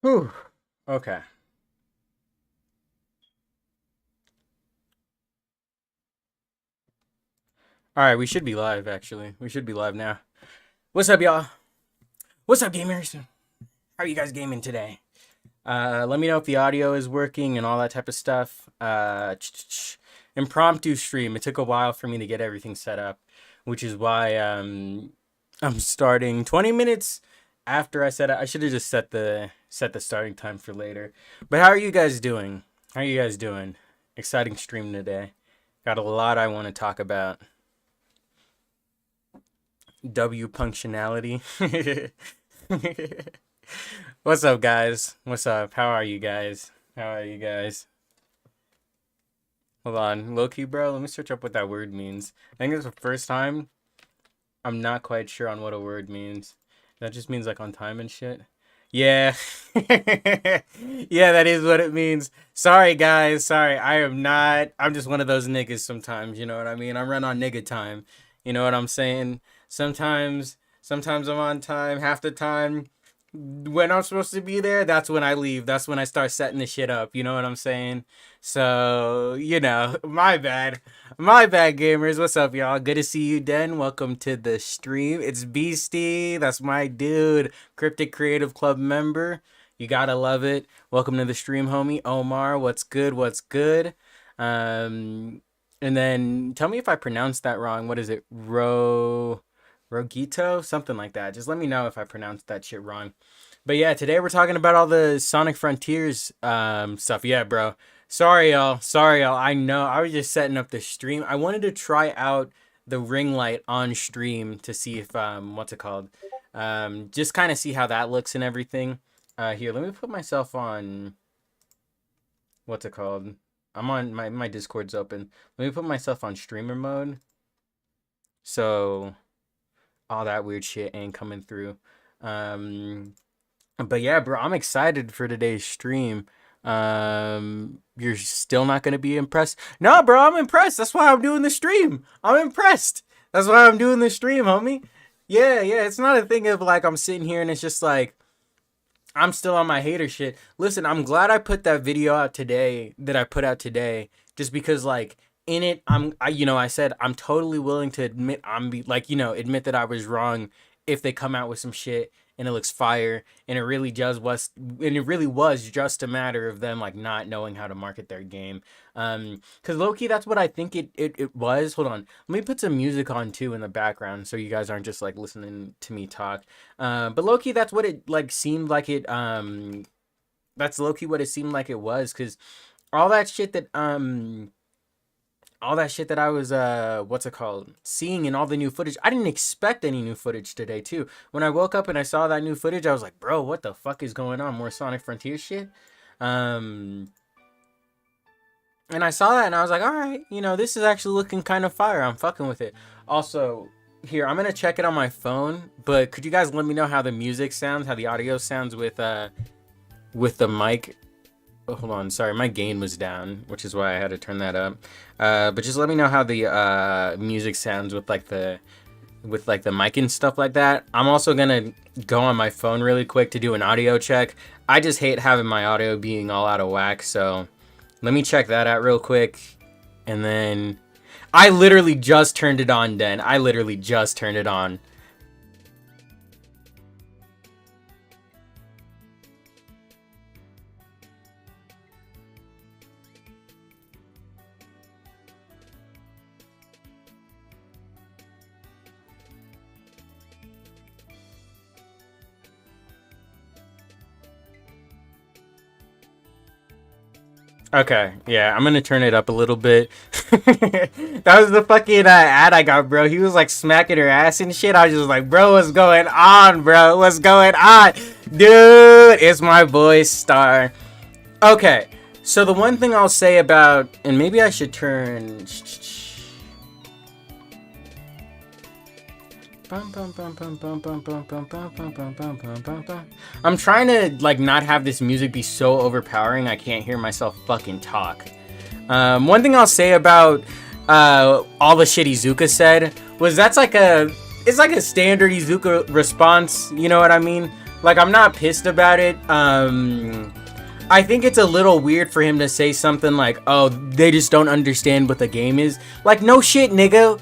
Whew. Okay. All right, we should be live actually. We should be live now. What's up, y'all? What's up, gamers? How are you guys gaming today? Let me know if the audio is working and all that type of stuff. Impromptu stream. It took a while for me to get everything set up, which is why I'm starting 20 minutes after I set it. I should have just set the starting time for later. But how are you guys doing? How are you guys doing? Exciting stream today. Got a lot I want to talk about. W punctionality. What's up, guys? What's up? How are you guys? How are you guys? Hold on. Low-key, bro, let me search up what that word means. I think it's the first time I'm not quite sure on what a word means. That just means like on time and shit. Yeah. Yeah, that is what it means. Sorry, guys. Sorry. I am not. I'm just one of those niggas sometimes. You know what I mean? I run on nigga time. You know what I'm saying? Sometimes I'm on time. Half the time, when I'm supposed to be there, that's when I leave. That's when I start setting the shit up. You know what I'm saying? So, my bad. My bad, gamers. What's up, y'all? Good to see you, Den. Welcome to the stream. It's Beastie. That's my dude. Cryptic Creative Club member. You gotta love it. Welcome to the stream, homie. Omar, what's good? What's good? And then tell me if I pronounced that wrong. What is it? Rogito? Something like that. Just let me know if I pronounced that shit wrong. But yeah, today we're talking about all the Sonic Frontiers stuff. Yeah, bro. Sorry, y'all. Sorry, y'all. I know. I was just setting up the stream. I wanted to try out the ring light on stream to see if, what's it called? Just kind of see how that looks and everything. Here, let me put myself on, what's it called? I'm on, my Discord's open. Let me put myself on streamer mode. So all that weird shit ain't coming through. But yeah, bro, I'm excited for today's stream. You're still not gonna be impressed? No, bro, I'm impressed. That's why I'm doing the stream. I'm impressed. That's why I'm doing the stream, homie. Yeah, it's not a thing of like I'm sitting here and it's just like I'm still on my hater shit. Listen, I'm glad I put that video out today that I put out today, just because like in it, I said I'm totally willing to admit admit that I was wrong if they come out with some shit and it looks fire and it really was just a matter of them like not knowing how to market their game. Cause low-key that's what I think it was. Hold on. Let me put some music on too in the background so you guys aren't just like listening to me talk. But low-key that's what it like seemed like it that's low-key what it seemed like it was, cause all that shit that I was what's it called, seeing in all the new footage. I didn't expect any new footage today too. When I woke up and I saw that new footage, I was like, bro, what the fuck is going on? More Sonic Frontier shit. And I saw that and I was like, all right, this is actually looking kind of fire. I'm fucking with it. Also, here, I'm gonna check it on my phone, but could you guys let me know how the music sounds, how the audio sounds with the mic? Oh, hold on, sorry, my gain was down, which is why I had to turn that up. But just let me know how the music sounds with the mic and stuff like that. I'm also gonna go on my phone really quick to do an audio check. I just hate having my audio being all out of whack, so let me check that out real quick. And then I literally just turned it on, Den. I literally just turned it on. Okay, yeah, I'm gonna turn it up a little bit. That was the fucking ad I got, bro. He was like smacking her ass and shit. I was just like, bro, what's going on, bro? What's going on? Dude, it's my boy Star. Okay, so the one thing I'll say about, and maybe I should turn... I'm trying to like not have this music be so overpowering I can't hear myself fucking talk. One thing I'll say about all the shit Izuka said was it's like a standard Izuka response, you know what I mean? Like, I'm not pissed about it. I think it's a little weird for him to say something like, oh, they just don't understand what the game is. Like, no shit, nigga.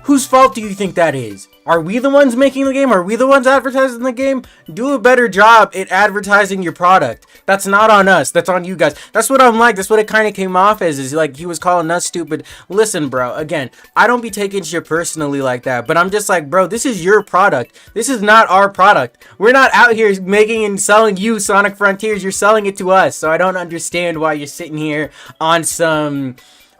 Whose fault do you think that is? Are we the ones making the game? Are we the ones advertising the game? Do a better job at advertising your product. That's not on us. That's on you guys. That's what I'm like. That's what it kind of came off as, is like he was calling us stupid. Listen, bro, again, I don't be taking shit personally like that, but I'm just like, bro, this is your product. This is not our product. We're not out here making and selling you Sonic Frontiers. You're selling it to us. So I don't understand why you're sitting here on some...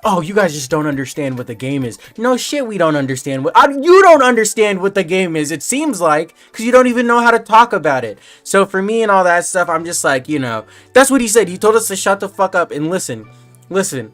oh, you guys just don't understand what the game is. No shit, we don't understand what... you don't understand what the game is, it seems like, because you don't even know how to talk about it. So for me and all that stuff, I'm just like, you know, that's what he said. He told us to shut the fuck up and listen. Listen.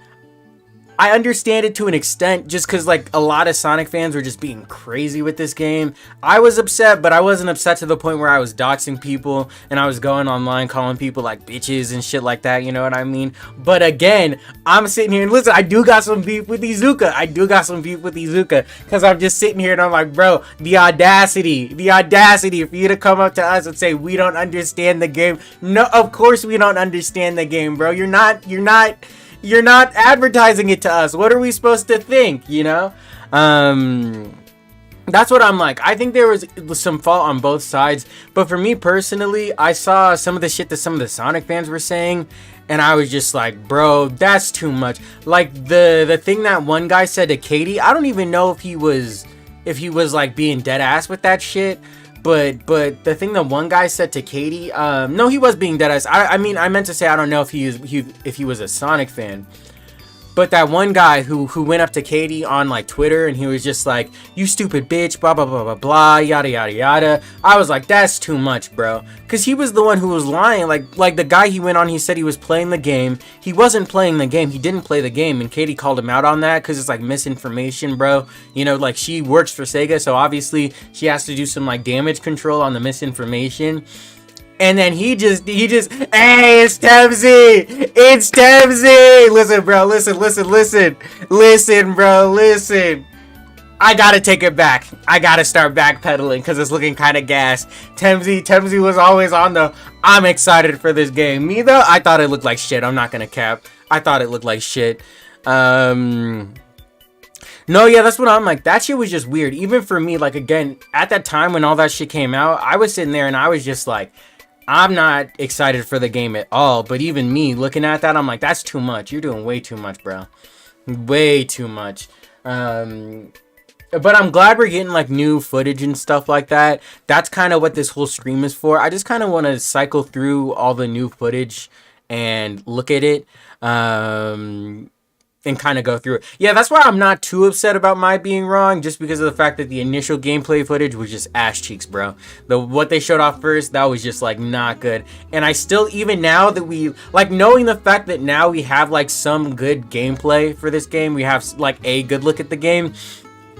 I understand it to an extent, just because, like, a lot of Sonic fans were just being crazy with this game. I was upset, but I wasn't upset to the point where I was doxing people, and I was going online calling people, like, bitches and shit like that, you know what I mean? But again, I'm sitting here, and listen, I do got some beef with Iizuka. Because I'm just sitting here, and I'm like, bro, the audacity for you to come up to us and say, we don't understand the game. No, of course we don't understand the game, bro. You're not advertising it to us. What are we supposed to think, you know? That's what I'm like. I think there was some fault on both sides. But for me personally, I saw some of the shit that some of the Sonic fans were saying, and I was just like, bro, that's too much. Like the thing that one guy said to Katie, I don't even know if he was like being dead ass with that shit. But the thing that one guy said to Katie, no, he was being deadass. I mean, I meant to say I don't know if he was a Sonic fan. But that one guy who went up to Katie on like Twitter and he was just like, you stupid bitch, blah blah blah blah blah, yada yada yada. I was like, that's too much, bro. Cause he was the one who was lying. Like the guy he went on, he said he was playing the game. He wasn't playing the game. He didn't play the game. And Katie called him out on that because it's like misinformation, bro. You know, like she works for Sega, so obviously she has to do some like damage control on the misinformation. And then he just, hey, it's Temzy! It's Temzy! Listen, bro, listen, bro, listen. I gotta take it back. I gotta start backpedaling because it's looking kind of gas. Temzy was always on the, I'm excited for this game. Me, though, I thought it looked like shit. I'm not gonna cap. I thought it looked like shit. No, yeah, that's what I'm like. That shit was just weird. Even for me, like, again, at that time when all that shit came out, I was sitting there and I was just like, I'm not excited for the game at all. But even me looking at that, I'm like, that's too much. You're doing way too much, bro. Way too much. But I'm glad we're getting like new footage and stuff like that. That's kind of what this whole stream is for. I just kind of want to cycle through all the new footage and look at it. And kind of go through it. Yeah, that's why I'm not too upset about my being wrong, just because of the fact that the initial gameplay footage was just ass cheeks, bro. What they showed off first, that was just like not good. And I still, even now that we, like, knowing the fact that now we have like some good gameplay for this game, we have like a good look at the game,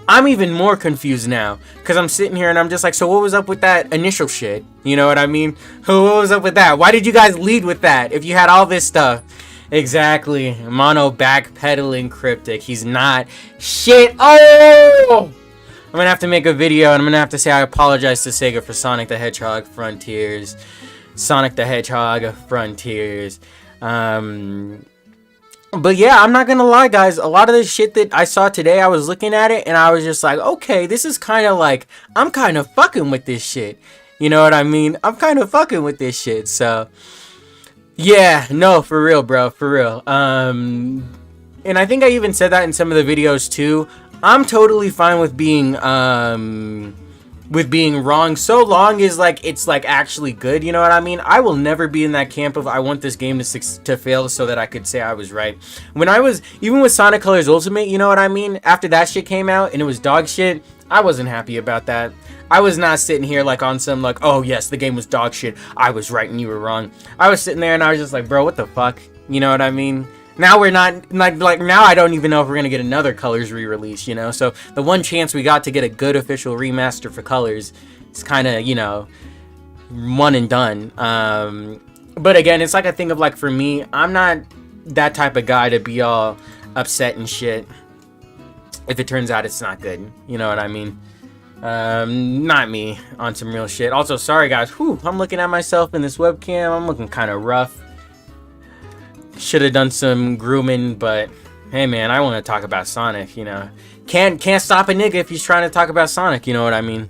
I'm even more confused now, because I'm sitting here and I'm just like, so what was up with that initial shit? You know what I mean? What was up with that? Why did you guys lead with that if you had all this stuff? Exactly. Mono backpedaling Cryptic. He's not shit. Oh! I'm gonna have to make a video and I'm gonna have to say I apologize to Sega for Sonic the Hedgehog Frontiers. Sonic the Hedgehog Frontiers. But yeah, I'm not gonna lie, guys. A lot of the shit that I saw today, I was looking at it and I was just like, okay, this is kind of like, I'm kind of fucking with this shit. You know what I mean? I'm kind of fucking with this shit, so... yeah, no, for real, bro, for real. And I think I even said that in some of the videos too. I'm totally fine with being wrong, so long as like it's like actually good. You know what I mean? I will never be in that camp of I want this game to fail so that I could say I was right. When I was, even with Sonic Colors Ultimate, you know what I mean? After that shit came out and it was dog shit, I wasn't happy about that. I was not sitting here like on some like, oh yes, the game was dog shit, I was right and you were wrong. I was sitting there and I was just like, bro, what the fuck? You know what I mean? Now we're not, like now I don't even know if we're gonna get another Colors re-release, you know? So the one chance we got to get a good official remaster for Colors is kind of, you know, one and done. But again, it's like a thing of like, for me, I'm not that type of guy to be all upset and shit if it turns out it's not good. You know what I mean? Not me, on some real shit. Also, sorry guys. Whew, I'm looking at myself in this webcam. I'm looking kind of rough. Should have done some grooming, but hey man, I want to talk about Sonic, you know. Can't stop a nigga if he's trying to talk about Sonic, you know what I mean?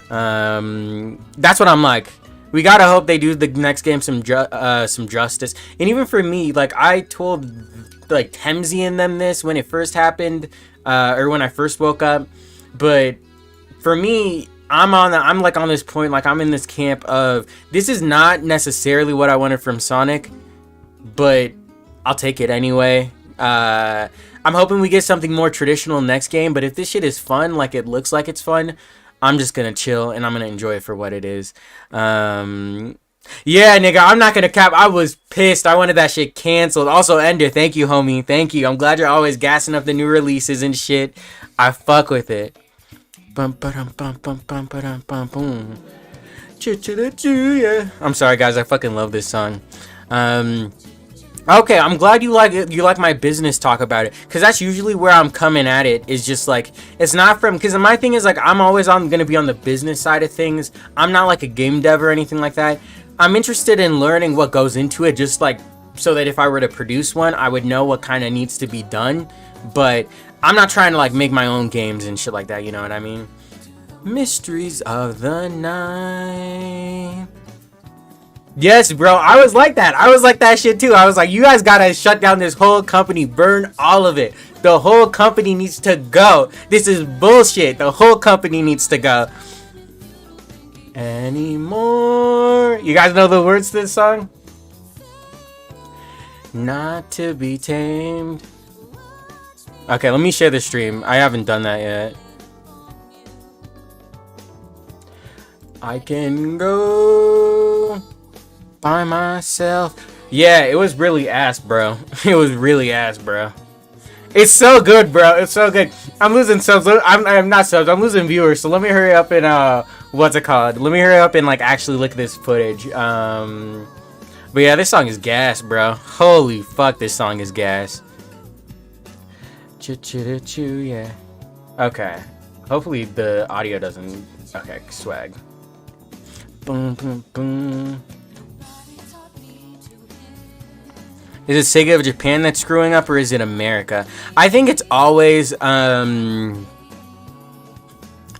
That's what I'm like. We gotta hope they do the next game some justice. And even for me, like, I told like Temsy and them this when it first happened, or when I first woke up. But for me, I'm like on this point, like I'm in this camp of this is not necessarily what I wanted from Sonic, but I'll take it anyway. I'm hoping we get something more traditional next game, but if this shit is fun, like it looks like it's fun, I'm just gonna chill and I'm gonna enjoy it for what it is. Yeah, nigga, I'm not gonna cap. I was pissed. I wanted that shit canceled. Also, Ender, thank you, homie. Thank you. I'm glad you're always gassing up the new releases and shit. I fuck with it. Bum ba-dum bum bum bum ba-dum bum boom. Yeah. I'm sorry, guys. I fucking love this song. Okay, I'm glad you like my business talk about it, because that's usually where I'm coming at it, is just like, it's not from, because my thing is like, I'm always gonna be on the business side of things. I'm not like a game dev or anything like that. I'm interested in learning what goes into it, just like so that if I were to produce one, I would know what kind of needs to be done. But I'm not trying to like make my own games and shit like that, you know what I mean? Mysteries of the Night. Yes, bro. I was like that. I was like that shit too. I was like, you guys gotta shut down this whole company. Burn all of it. The whole company needs to go. This is bullshit. The whole company needs to go. Anymore. You guys know the words to this song? Not to be tamed. Okay, let me share the stream. I haven't done that yet. I can go by myself. Yeah, it was really ass, bro. It was really ass, bro. It's so good, bro. It's so good. I'm losing subs. I'm not subs. I'm losing viewers. So let me hurry up and what's it called? Let me hurry up and like actually look at this footage. But yeah, this song is gas, bro. Holy fuck, this song is gas. Choo, yeah. Okay. Hopefully the audio doesn't. Okay, swag. Boom, boom, boom. Is it Sega of Japan that's screwing up, or is it America? I think it's always gonna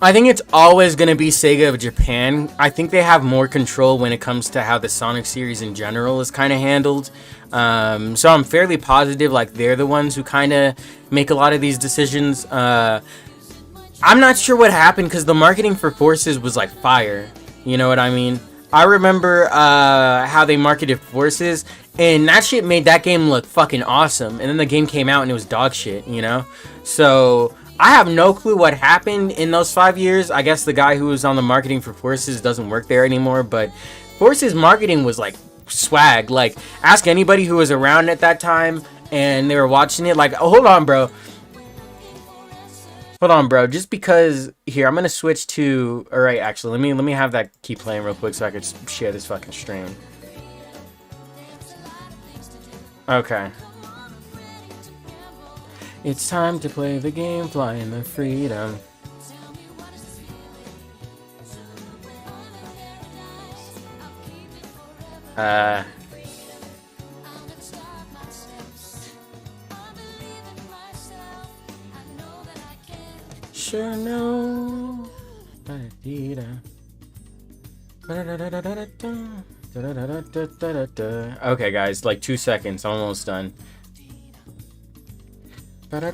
be Sega of Japan. I think they have more control when it comes to how the Sonic series in general is kind of handled. So I'm fairly positive like they're the ones who kind of make a lot of these decisions. I'm not sure what happened because the marketing for Forces was like fire. You know what I mean? I remember how they marketed Forces, and that shit made that game look fucking awesome. And then the game came out and it was dog shit, you know? So I have no clue what happened in those 5 years. I guess the guy who was on the marketing for Forces doesn't work there anymore, but Forces marketing was like swag. Like, ask anybody who was around at that time and they were watching it. Like, oh, hold on, bro. Hold on, bro. Just because here, I'm gonna switch to. All right, actually, let me have that keep playing real quick so I could share this fucking stream. Okay. It's time to play the game, flying the freedom. Sure no. Okay, guys, like 2 seconds, I'm almost done. Flying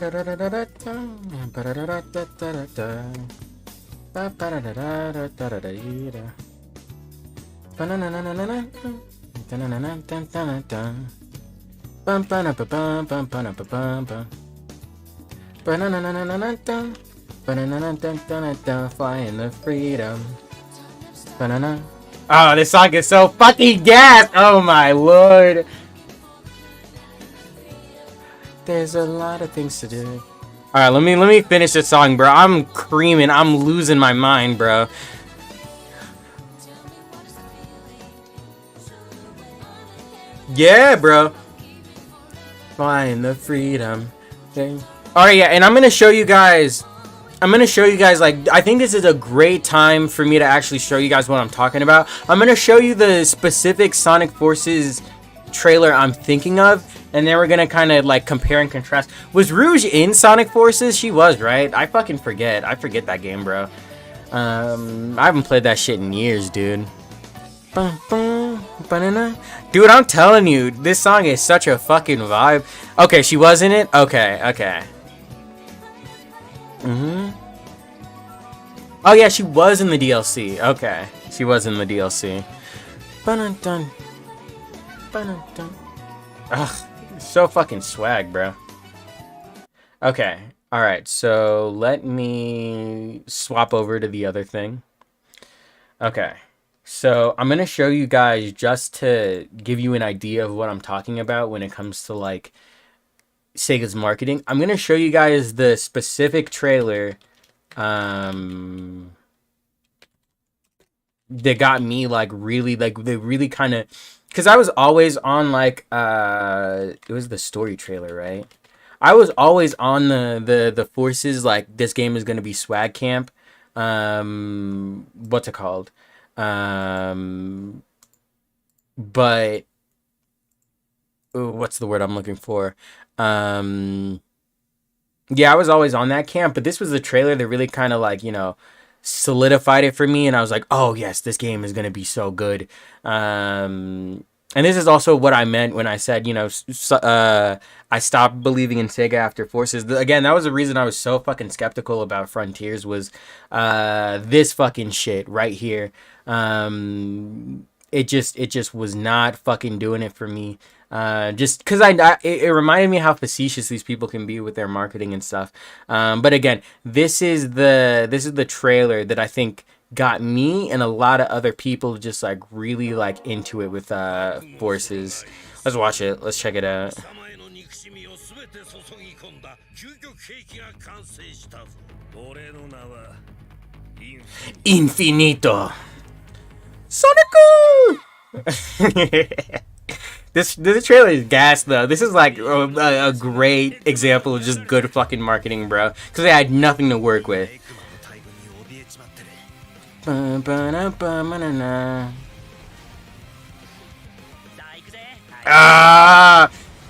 the freedom. Oh, this song is so fucking gas! Oh my lord. There's a lot of things to do. Alright, let me finish this song, bro. I'm creaming. I'm losing my mind, bro. Yeah, bro. Flying the freedom thing. Alright, yeah, and I'm gonna show you guys I'm going to show you guys, like, I think this is a great time for me to actually show you guys what I'm talking about. I'm going to show you the specific Sonic Forces trailer I'm thinking of, and then we're going to kind of, like, compare and contrast. Was Rouge in Sonic Forces? She was, right? I fucking forget. I forget that game, bro. I haven't played that shit in years, dude. Dude, I'm telling you, this song is such a fucking vibe. Okay, she was in it? Okay. Oh yeah, she was in the DLC. Okay, she was in the DLC. Ugh, so fucking swag, bro. Okay, alright, so let me swap over to the other thing. Okay, so I'm gonna show you guys just to give you an idea of what I'm talking about when it comes to, like, Sega's marketing. I'm gonna show you guys the specific trailer that got me, like, really, like, they really kind of, because I was always on, like, it was the story trailer, right? I was always on the Forces, like, this game is gonna be swag camp. What's it called? But what's the word I'm looking for? Yeah, I was always on that camp, but this was the trailer that really kind of, like, you know, solidified it for me, and I was like, oh yes, this game is gonna be so good. And this is also what I meant when I said, you know, I stopped believing in Sega after Forces. Again, that was the reason I was so fucking skeptical about Frontiers, was this fucking shit right here. It just was not fucking doing it for me. Just because it reminded me how facetious these people can be with their marketing and stuff. But again, this is the trailer that I think got me and a lot of other people just, like, really, like, into it with Forces. Let's watch it. Let's check it out. Infinito. Sonic! This trailer is gas, though. This is, like, a great example of just good fucking marketing, bro. Because they had nothing to work with.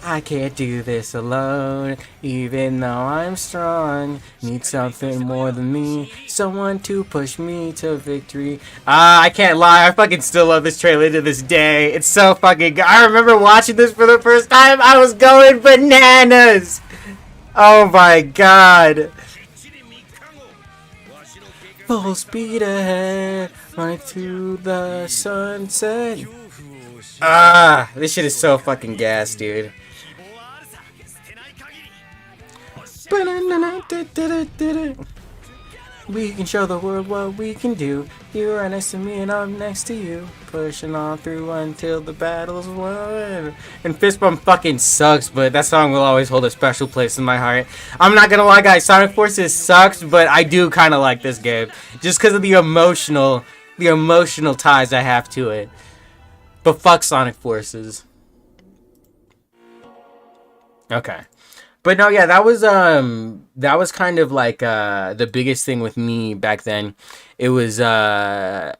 I can't do this alone, even though I'm strong. Need something more than me, someone to push me to victory. I can't lie, I fucking still love this trailer to this day. It's so fucking good. I remember watching this for the first time, I was going bananas. Oh my god. Full speed ahead, right through the sunset. This shit is so fucking gas, dude. We can show the world what we can do. You are next to me and I'm next to you. Pushing on through until the battle's won. And Fist Bump fucking sucks, but that song will always hold a special place in my heart. I'm not gonna lie, guys, Sonic Forces sucks, but I do kind of like this game. Just because of the emotional ties I have to it. But fuck Sonic Forces. Okay. But no, yeah, that was kind of like the biggest thing with me back then. It was yeah.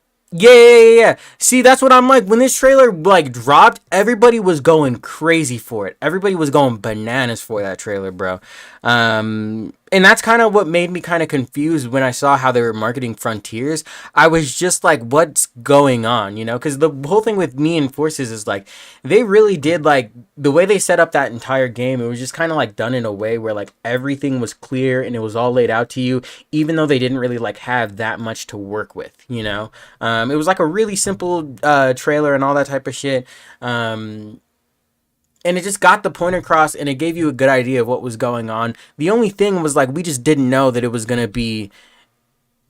See, that's what I'm like. When this trailer, like, dropped, everybody was going crazy for it. Everybody was going bananas for that trailer, bro. And that's kind of what made me kind of confused when I saw how they were marketing Frontiers. I was just like, what's going on, you know? Because the whole thing with me and Forces is, like, they really did, like, the way they set up that entire game, it was just kind of, like, done in a way where, like, everything was clear and it was all laid out to you, even though they didn't really, like, have that much to work with, you know? It was, like, a really simple trailer and all that type of shit. And it just got the point across, and it gave you a good idea of what was going on. The only thing was, like, we just didn't know that it was going to be,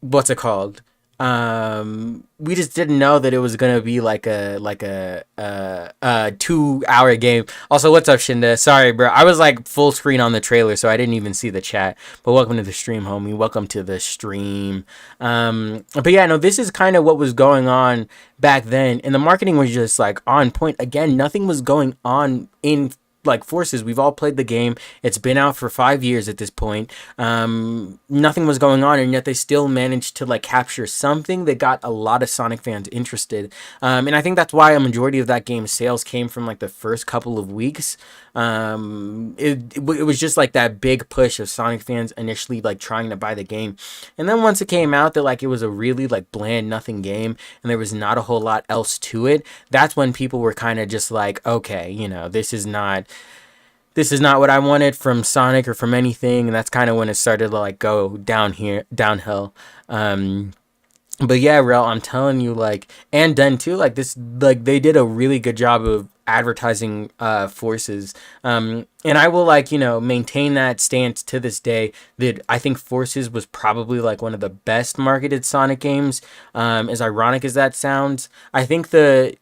what's it called? We just didn't know that it was going to be like a 2-hour game. Also, what's up, Shinda? Sorry, bro. I was, like, full screen on the trailer, so I didn't even see the chat. But welcome to the stream, homie. Welcome to the stream. But yeah, no, this is kind of what was going on back then. And the marketing was just, like, on point. Again, nothing was going on in like Forces, we've all played the game. It's been out for 5 years at this point. Nothing was going on, and yet they still managed to like capture something that got a lot of Sonic fans interested. And I think that's why a majority of that game's sales came from like the first couple of weeks. It was just like that big push of Sonic fans initially like trying to buy the game, and then once it came out that like it was a really like bland nothing game and there was not a whole lot else to it, that's when people were kind of just like, okay, you know, this is not what I wanted from Sonic or from anything, and that's kind of when it started to like go downhill. But yeah, Rel, I'm telling you, like, and Den too, like this, like they did a really good job of advertising Forces. And I will like, you know, maintain that stance to this day that I think Forces was probably like one of the best marketed Sonic games. As ironic as that sounds, I think the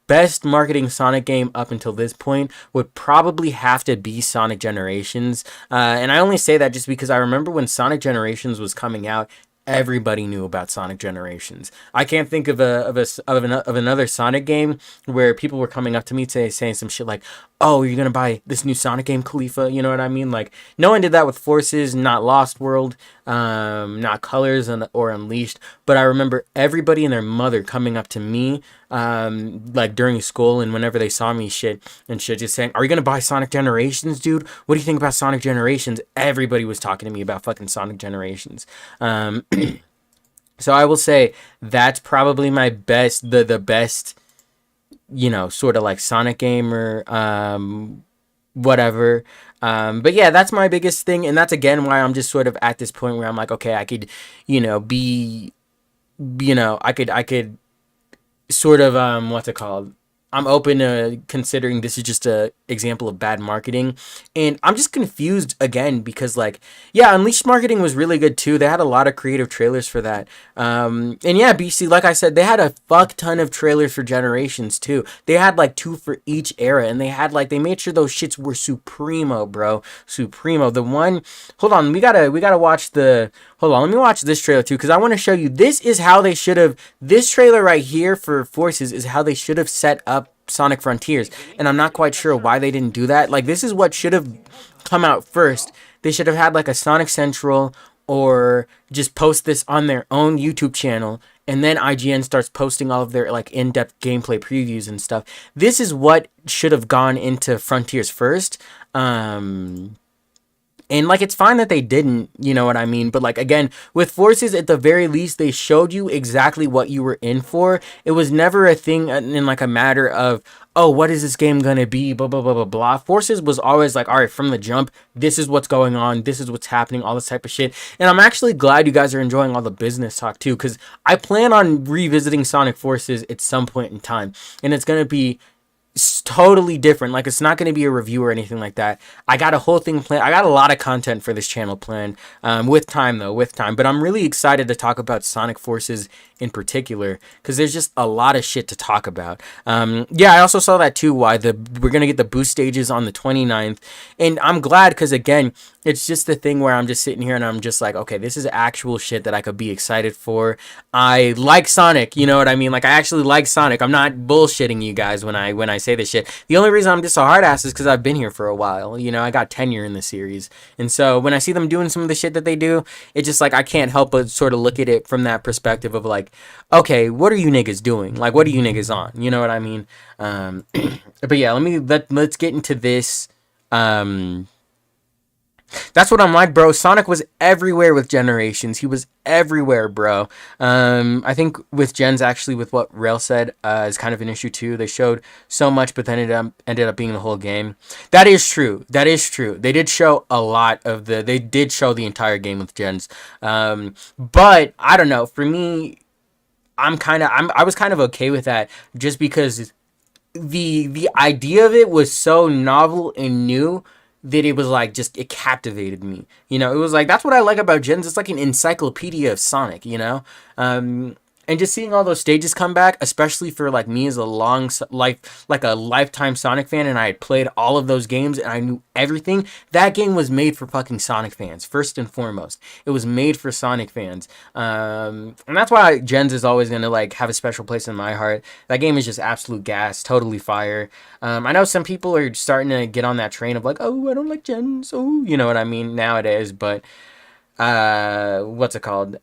best marketing Sonic game up until this point would probably have to be Sonic Generations. And I only say that just because I remember when Sonic Generations was coming out, everybody knew about Sonic Generations. I can't think of another Sonic game where people were coming up to me today saying some shit like, "Oh, you're gonna buy this new Sonic game, Khalifa?" You know what I mean? Like, no one did that with Forces, not Lost World, not Colors or Unleashed. But I remember everybody and their mother coming up to me, like during school and whenever they saw me just saying, "Are you gonna buy Sonic Generations, dude? What do you think about Sonic Generations?" Everybody was talking to me about fucking Sonic Generations. So I will say that's probably my best, the best, you know, sort of like Sonic gamer, whatever. But yeah, that's my biggest thing, and that's again why I'm just sort of at this point where I'm like, okay, I could, you know, I could sort of what's it called? I'm open to considering this is just a example of bad marketing, and I'm just confused again because like, yeah, Unleashed marketing was really good too. They had a lot of creative trailers for that, and yeah, BC, like I said, they had a fuck ton of trailers for Generations too. They had like 2 for each era, and they made sure those shits were supremo, bro, supremo. The one, hold on, we gotta watch the. Hold on, let me watch this trailer too, because I want to show you. This is how they should have. This trailer right here for Forces is how they should have set up Sonic Frontiers, and I'm not quite sure why they didn't do that. Like, this is what should have come out first. They should have had like a Sonic Central, or just post this on their own YouTube channel, and then IGN starts posting all of their like in-depth gameplay previews and stuff. This is what should have gone into Frontiers first. And, like, it's fine that they didn't, you know what I mean? But, like, again, with Forces, at the very least, they showed you exactly what you were in for. It was never a thing in, like, a matter of, oh, what is this game gonna be, blah, blah, blah, blah, blah. Forces was always like, all right, from the jump, this is what's going on, this is what's happening, all this type of shit. And I'm actually glad you guys are enjoying all the business talk, too, because I plan on revisiting Sonic Forces at some point in time. And it's gonna be totally different. Like, it's not going to be a review or anything like that. I got a whole thing planned. I got a lot of content for this channel planned, with time. But I'm really excited to talk about Sonic Forces in particular, because there's just a lot of shit to talk about. Yeah, I also saw that too, why we're going to get the boost stages on the 29th. And I'm glad, because again, it's just the thing where I'm just sitting here and I'm just like, okay, this is actual shit that I could be excited for. I like Sonic, you know what I mean? Like, I actually like Sonic. I'm not bullshitting you guys when I say this shit. The only reason I'm just a hard ass is because I've been here for a while. You know, I got tenure in the series. And so when I see them doing some of the shit that they do, it's just like I can't help but sort of look at it from that perspective of like, okay, what are you niggas doing? Like, what are you niggas on? You know what I mean? But yeah, let's get into this. That's what I'm like, bro. Sonic was everywhere with Generations. He was everywhere, bro. I think with Gens, actually, with what Rail said, is kind of an issue too. They showed so much, but then it ended up being the whole game. That is true. They did show a lot of they did show the entire game with Gens. But I don't know. For me, I was kind of okay with that, just because the idea of it was so novel and new that it was like, just, it captivated me. You know, it was like, that's what I like about Gens. It's like an encyclopedia of Sonic, you know? And just seeing all those stages come back, especially for like me as a like a lifetime Sonic fan, and I had played all of those games and I knew everything. That game was made for fucking Sonic fans, first and foremost. It was made for Sonic fans, and that's why Gens is always gonna like have a special place in my heart. That game is just absolute gas, totally fire. I know some people are starting to get on that train of like, oh, I don't like Gens, oh, you know what I mean nowadays, but what's it called?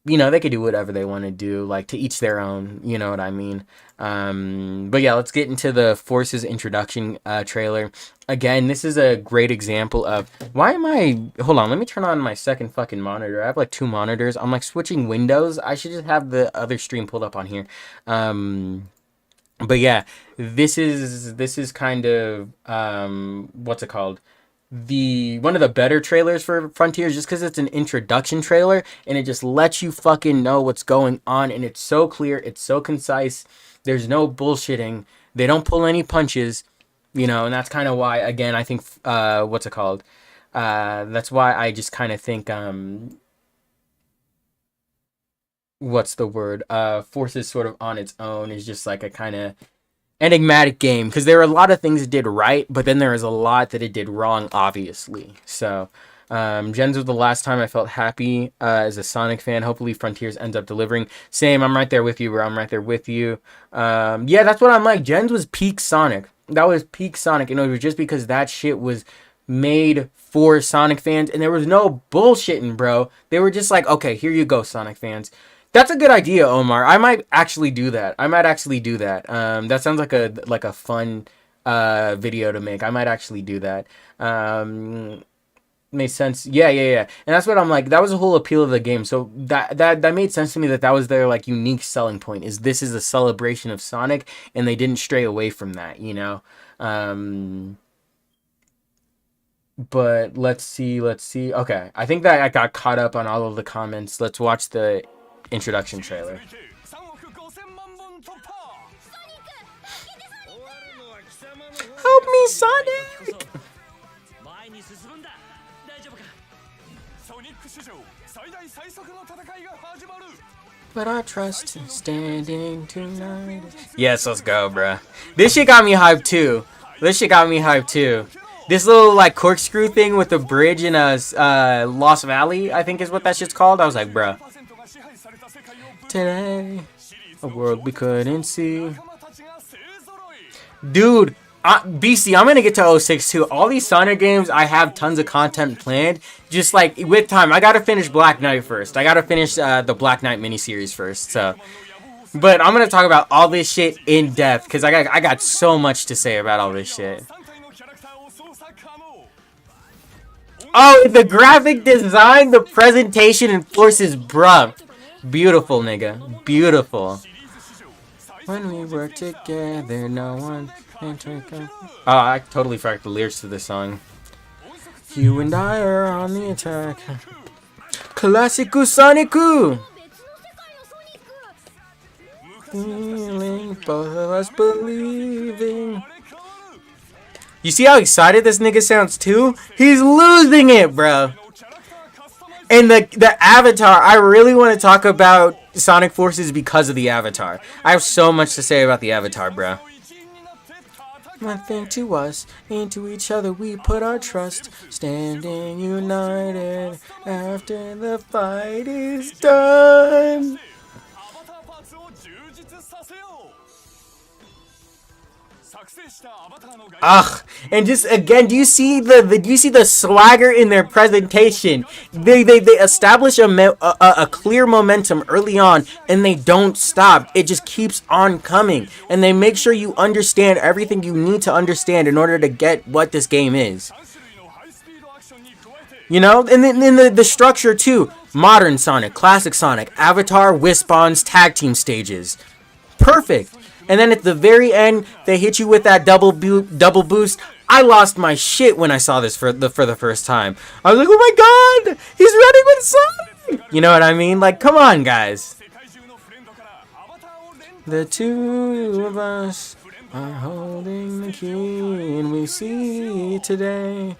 You know, they could do whatever they want to do, like to each their own, you know what I mean? But yeah, let's get into the Forces introduction trailer. Again, this is a great example of why am I, hold on, let me turn on my second fucking monitor. I have like 2 monitors. I'm like switching windows. I should just have the other stream pulled up on here. But yeah, this is kind of what's it called? The one of the better trailers for Frontiers, just because it's an introduction trailer and it just lets you fucking know what's going on, and it's so clear, it's so concise, there's no bullshitting, they don't pull any punches, you know, and that's kind of why, again, I think what's it called, that's why I just kind of think what's the word, Forces sort of on its own is just like a kind of enigmatic game, because there are a lot of things it did right, but then there is a lot that it did wrong, obviously. So Gens was the last time I felt happy as a Sonic fan. Hopefully Frontiers ends up delivering. Same, I'm right there with you, bro. I'm right there with you. Yeah, that's what I'm like. Gens was peak Sonic. That was peak Sonic, and it was just because that shit was made for Sonic fans, and there was no bullshitting, bro. They were just like, okay, here you go, Sonic fans. That's a good idea, Omar. I might actually do that. That sounds like a fun video to make. I might actually do that. Made sense. Yeah. And that's what I'm like. That was the whole appeal of the game. So that made sense to me. That was their like unique selling point. Is this is a celebration of Sonic, and they didn't stray away from that. You know. But let's see. Okay, I think that I got caught up on all of the comments. Let's watch the introduction trailer. Help me, Sonic! But I trust standing tonight. Yes, let's go, bruh. This shit got me hyped too. This little like corkscrew thing with the bridge in a Lost Valley, I think is what that shit's called. I was like, bruh. Today, a world we couldn't see. Dude, BC, I'm gonna get to 06 too. All these Sonic games, I have tons of content planned. Just like with time, I gotta finish Black Knight first. I gotta finish the Black Knight miniseries first. So, but I'm gonna talk about all this shit in depth because I got so much to say about all this shit. Oh, the graphic design, the presentation, and Forces, bruh. Beautiful, nigga. Beautiful. When we work together, no one can take us. Oh, I totally forgot the lyrics to this song. You and I are on the attack. Classicu Sonicu! Feeling, both of us believing. You see how excited this nigga sounds too? He's losing it, bro. And the avatar, I really want to talk about Sonic Forces because of the avatar. I have so much to say about the avatar, bro. One thing to us, into each other we put our trust, standing united after the fight is done. Ugh, and just again, do you see the swagger in their presentation? They establish a clear momentum early on, and they don't stop. It just keeps on coming, and they make sure you understand everything you need to understand in order to get what this game is. You know, and then the structure too: modern Sonic, classic Sonic, Avatar, Wispon's tag team stages, perfect. And then at the very end, they hit you with that double boost. I lost my shit when I saw this for the first time. I was like, oh my god, he's running with Sonic! You know what I mean? Like, come on, guys. The two of us are holding the key, and we see today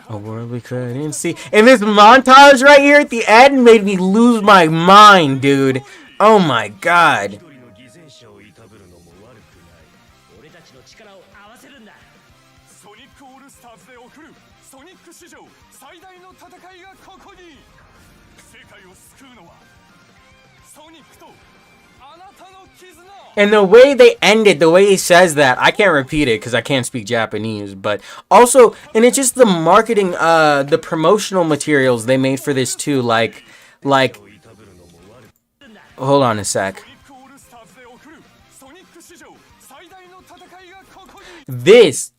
A world we couldn't see. And this montage right here at the end made me lose my mind, dude. Oh my god. And the way they ended, the way he says that, I can't repeat it because I can't speak Japanese. But also, and it's just the marketing, the promotional materials they made for this too. Like, hold on a sec. This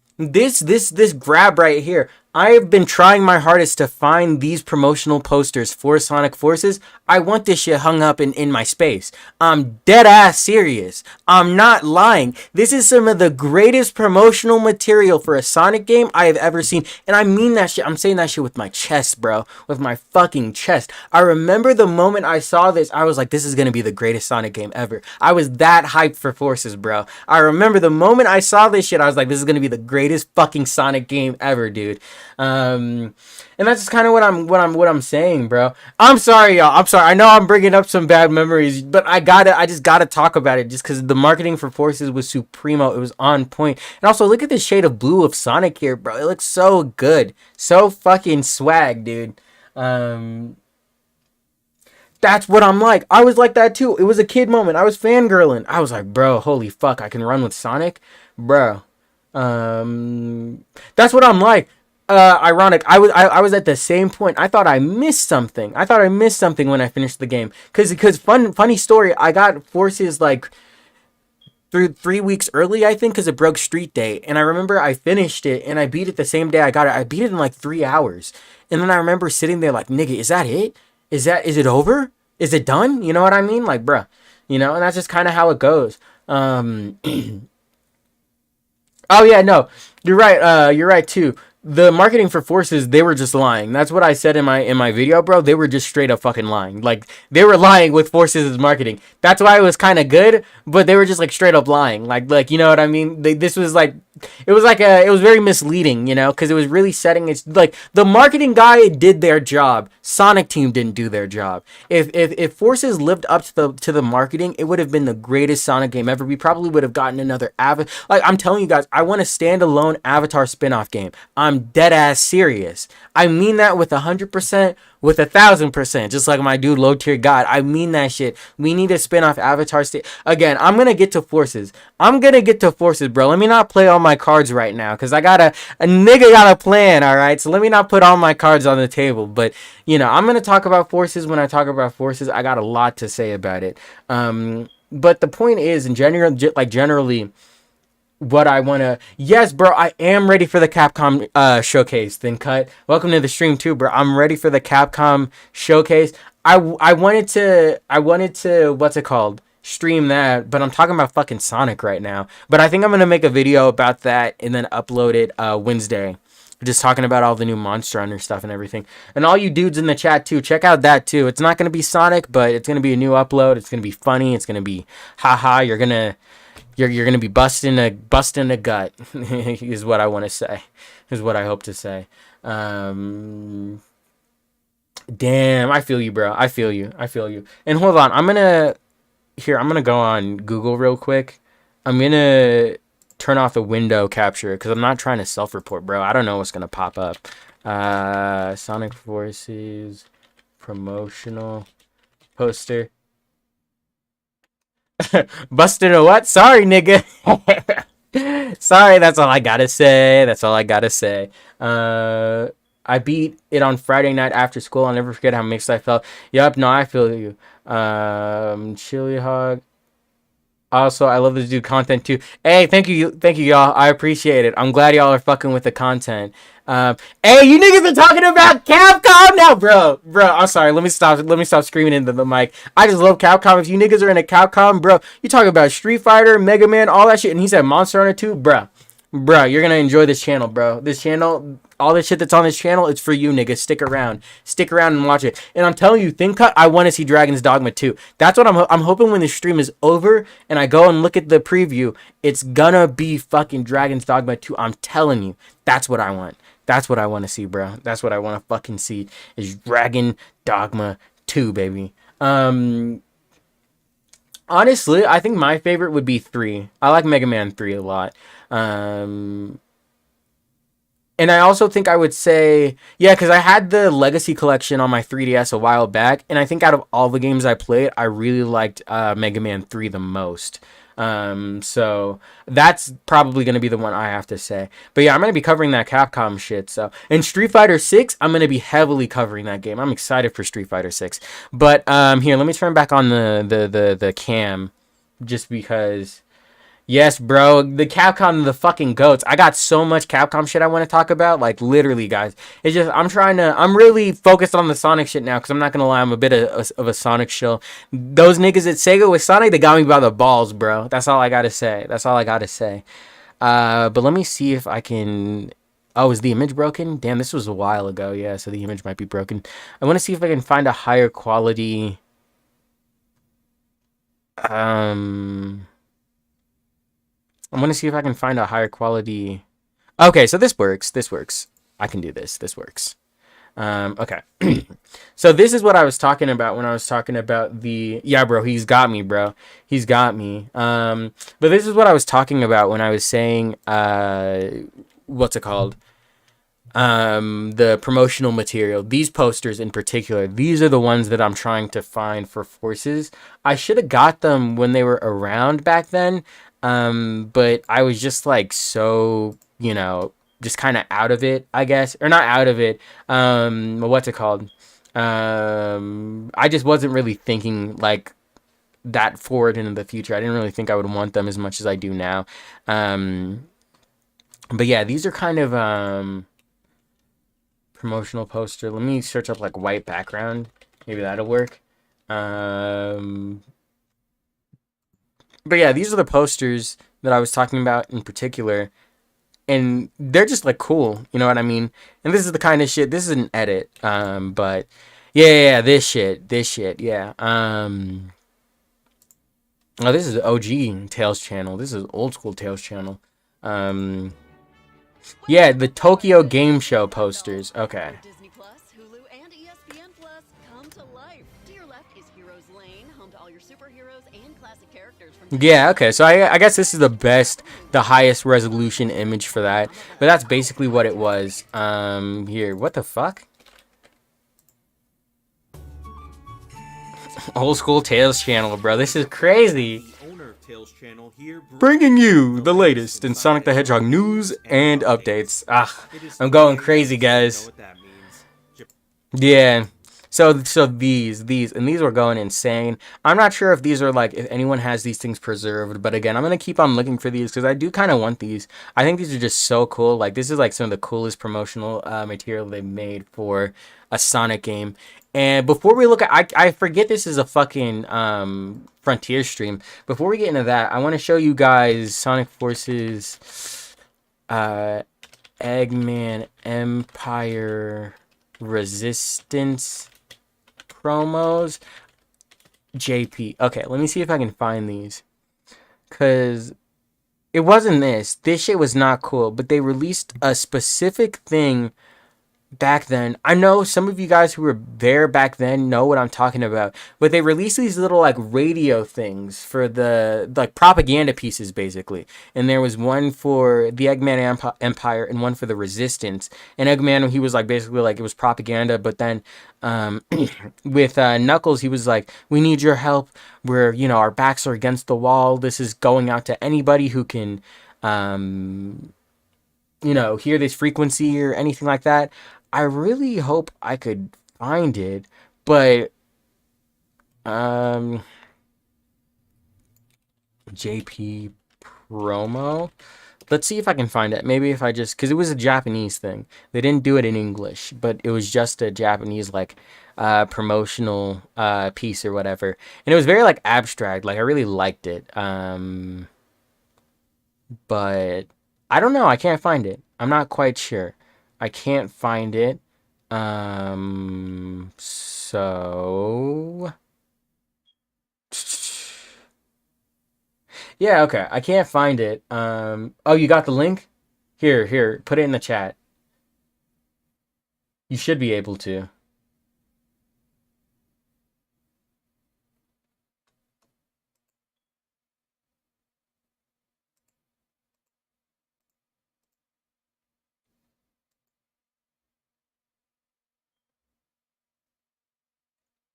grab right here. I have been trying my hardest to find these promotional posters for Sonic Forces. I want this shit hung up in my space. I'm dead ass serious. I'm not lying. This is some of the greatest promotional material for a Sonic game I have ever seen. And I mean that shit. I'm saying that shit with my chest, bro. With my fucking chest. I remember the moment I saw this, I was like, this is going to be the greatest Sonic game ever. I was that hyped for Forces, bro. I remember the moment I saw this shit, I was like, this is going to be the greatest fucking Sonic game ever, dude. And that's just kind of what I'm saying, bro. I'm sorry, y'all. I'm sorry. I know I'm bringing up some bad memories, but I just gotta talk about it just because the marketing for Forces was supremo. It was on point. And also, look at the shade of blue of Sonic here, bro. It looks so good. So fucking swag, dude. That's what I'm like. I was like that too. It was a kid moment. I was fangirling. I was like, bro, holy fuck, I can run with Sonic? Bro. That's what I'm like. Ironic. I was at the same point. I thought I missed something. When I finished the game. Cause funny story. I got Forces like 3 weeks early, I think, because it broke Street Day. And I remember I finished it and I beat it the same day I got it. I beat it in like 3 hours. And then I remember sitting there like, nigga, is that it? Is it over? Is it done? You know what I mean? Like, bruh. You know, and that's just kind of how it goes. Oh yeah, no. You're right. You're right too. The marketing for Forces, they were just lying. That's what I said in my video, bro. They were just straight up fucking lying. Like, they were lying with Forces' marketing. That's why it was kind of good, but they were just like straight up lying. Like you know what I mean? This was like, it was very misleading, you know, because it was really setting it's like the marketing guy did their job. Sonic Team didn't do their job. If Forces lived up to the marketing, it would have been the greatest Sonic game ever. We probably would have gotten another Avatar. Like, I'm telling you guys, I want a standalone Avatar spinoff game. I'm dead ass serious. I mean that with 100%, with 1,000%. Just like my dude Low Tier God. I mean that shit. We need a spin-off Avatar again. I'm gonna get to Forces, bro. Let me not play all my cards right now, because I got a nigga got a plan. All right, so let me not put all my cards on the table. But you know, I'm gonna talk about Forces. When I talk about Forces, I got a lot to say about it. But the point is, in general, generally, what I want to... Yes, bro, I am ready for the Capcom showcase. Then Cut. Welcome to the stream too, bro. I'm ready for the Capcom showcase. I wanted to what's it called? Stream that, but I'm talking about fucking Sonic right now. But I think I'm going to make a video about that and then upload it Wednesday. Just talking about all the new Monster Hunter stuff and everything. And all you dudes in the chat too, check out that too. It's not going to be Sonic, but it's going to be a new upload. It's going to be funny. It's going to be haha. You're gonna be busting a gut is what I want to say. Is what I hope to say. Damn, I feel you, bro. I feel you. And hold on, I'm gonna go on Google real quick. I'm gonna turn off the window capture because I'm not trying to self-report, bro. I don't know what's gonna pop up. Sonic Forces promotional poster. Busted a what? Sorry, nigga. Sorry, that's all I gotta say. I beat it on Friday night after school. I'll never forget how mixed I felt. Yup, no, I feel you. Chili Hog. Also, I love this dude content too. Hey, thank you, y'all. I appreciate it. I'm glad y'all are fucking with the content. Hey, you niggas are talking about Capcom now, bro. I'm sorry. Let me stop screaming into the mic. I just love Capcom. If you niggas are into Capcom, bro, you talking about Street Fighter, Mega Man, all that shit, and he said Monster Hunter 2, bro, you're gonna enjoy this channel, bro. This channel, all the shit that's on this channel, it's for you, niggas. Stick around and watch it. And I'm telling you, Cut, I want to see Dragon's Dogma 2. That's what I'm hoping when the stream is over and I go and look at the preview, it's gonna be fucking Dragon's Dogma 2. I'm telling you, that's what I want. That's what I want to see, bro. That's what I want to fucking see is Dragon Dogma 2, baby. Honestly, I think my favorite would be 3. I like Mega Man 3 a lot. Um, and I also think I would say, yeah, because I had the Legacy Collection on my 3DS a while back, and I think out of all the games I played, I really liked Mega Man 3 the most. So that's probably going to be the one I have to say. But yeah, I'm going to be covering that Capcom shit. So, and Street Fighter 6, I'm going to be heavily covering that game. I'm excited for Street Fighter 6. But here, let me turn back on the cam just because. Yes, bro. The Capcom, the fucking goats. I got so much Capcom shit I want to talk about. Like, literally, guys. It's just, I'm really focused on the Sonic shit now because I'm not going to lie, I'm a bit of a Sonic shill. Those niggas at Sega with Sonic, they got me by the balls, bro. That's all I got to say. That's all I got to say. But let me see if I can. Oh, is the image broken? Damn, this was a while ago. Yeah, so the image might be broken. I want to see if I can find a higher quality. I want to see if I can find a higher quality. Okay, so this works. This works. I can do this. This works. Okay. So this is what I was talking about when I was talking about the. Yeah, bro. He's got me, bro. He's got me. But this is what I was talking about when I was saying. What's it called? The promotional material. These posters in particular. These are the ones that I'm trying to find for Forces. I should have got them when they were around back then. But I was just like so, just kind of out of it, I guess, or not out of it. What's it called? I just wasn't really thinking like that forward into the future. I didn't really think I would want them as much as I do now. But yeah, these are kind of promotional poster. Let me search up like white background. Maybe that'll work. But yeah, these are the posters that I was talking about in particular. And they're just like cool, you know what I mean? And this is the kind of shit, this is an edit. But yeah, this shit, yeah. Oh, this is OG Tails channel. This is old school Tails channel. Yeah, the Tokyo Game Show posters. Okay. Yeah, okay, so I guess this is the highest resolution image for that. But that's basically what it was. Here, what the fuck? Old school Tails channel, bro. This is crazy. Bringing you the latest in Sonic the Hedgehog news and updates. I'm going crazy, guys. Yeah. So these were going insane. I'm not sure if these are like, if anyone has these things preserved, but again, I'm gonna keep on looking for these because I do kind of want these. I think these are just so cool. Like this is like some of the coolest promotional material they've made for a Sonic game. And before we look at, I forget this is a fucking Frontier stream. Before we get into that, I want to show you guys Sonic Forces, Eggman Empire Resistance promos. JP. Okay, let me see if I can find these. Because it wasn't this. This shit was not cool. But they released a specific thing back then. I know some of you guys who were there back then know what I'm talking about. But they released these little like radio things for the like propaganda pieces basically. And there was one for the Eggman Empire and one for the Resistance. And Eggman, he was like basically like it was propaganda. But then with Knuckles, he was like, we need your help. We're, our backs are against the wall. This is going out to anybody who can hear this frequency or anything like that. I really hope I could find it, but JP promo. Let's see if I can find it. Maybe if I just, because it was a Japanese thing. They didn't do it in English, but it was just a Japanese like promotional piece or whatever. And it was very like abstract. Like I really liked it. But I don't know. I can't find it. I'm not quite sure. I can't find it. So yeah, okay. I can't find it. Oh, you got the link? Here, put it in the chat. You should be able to.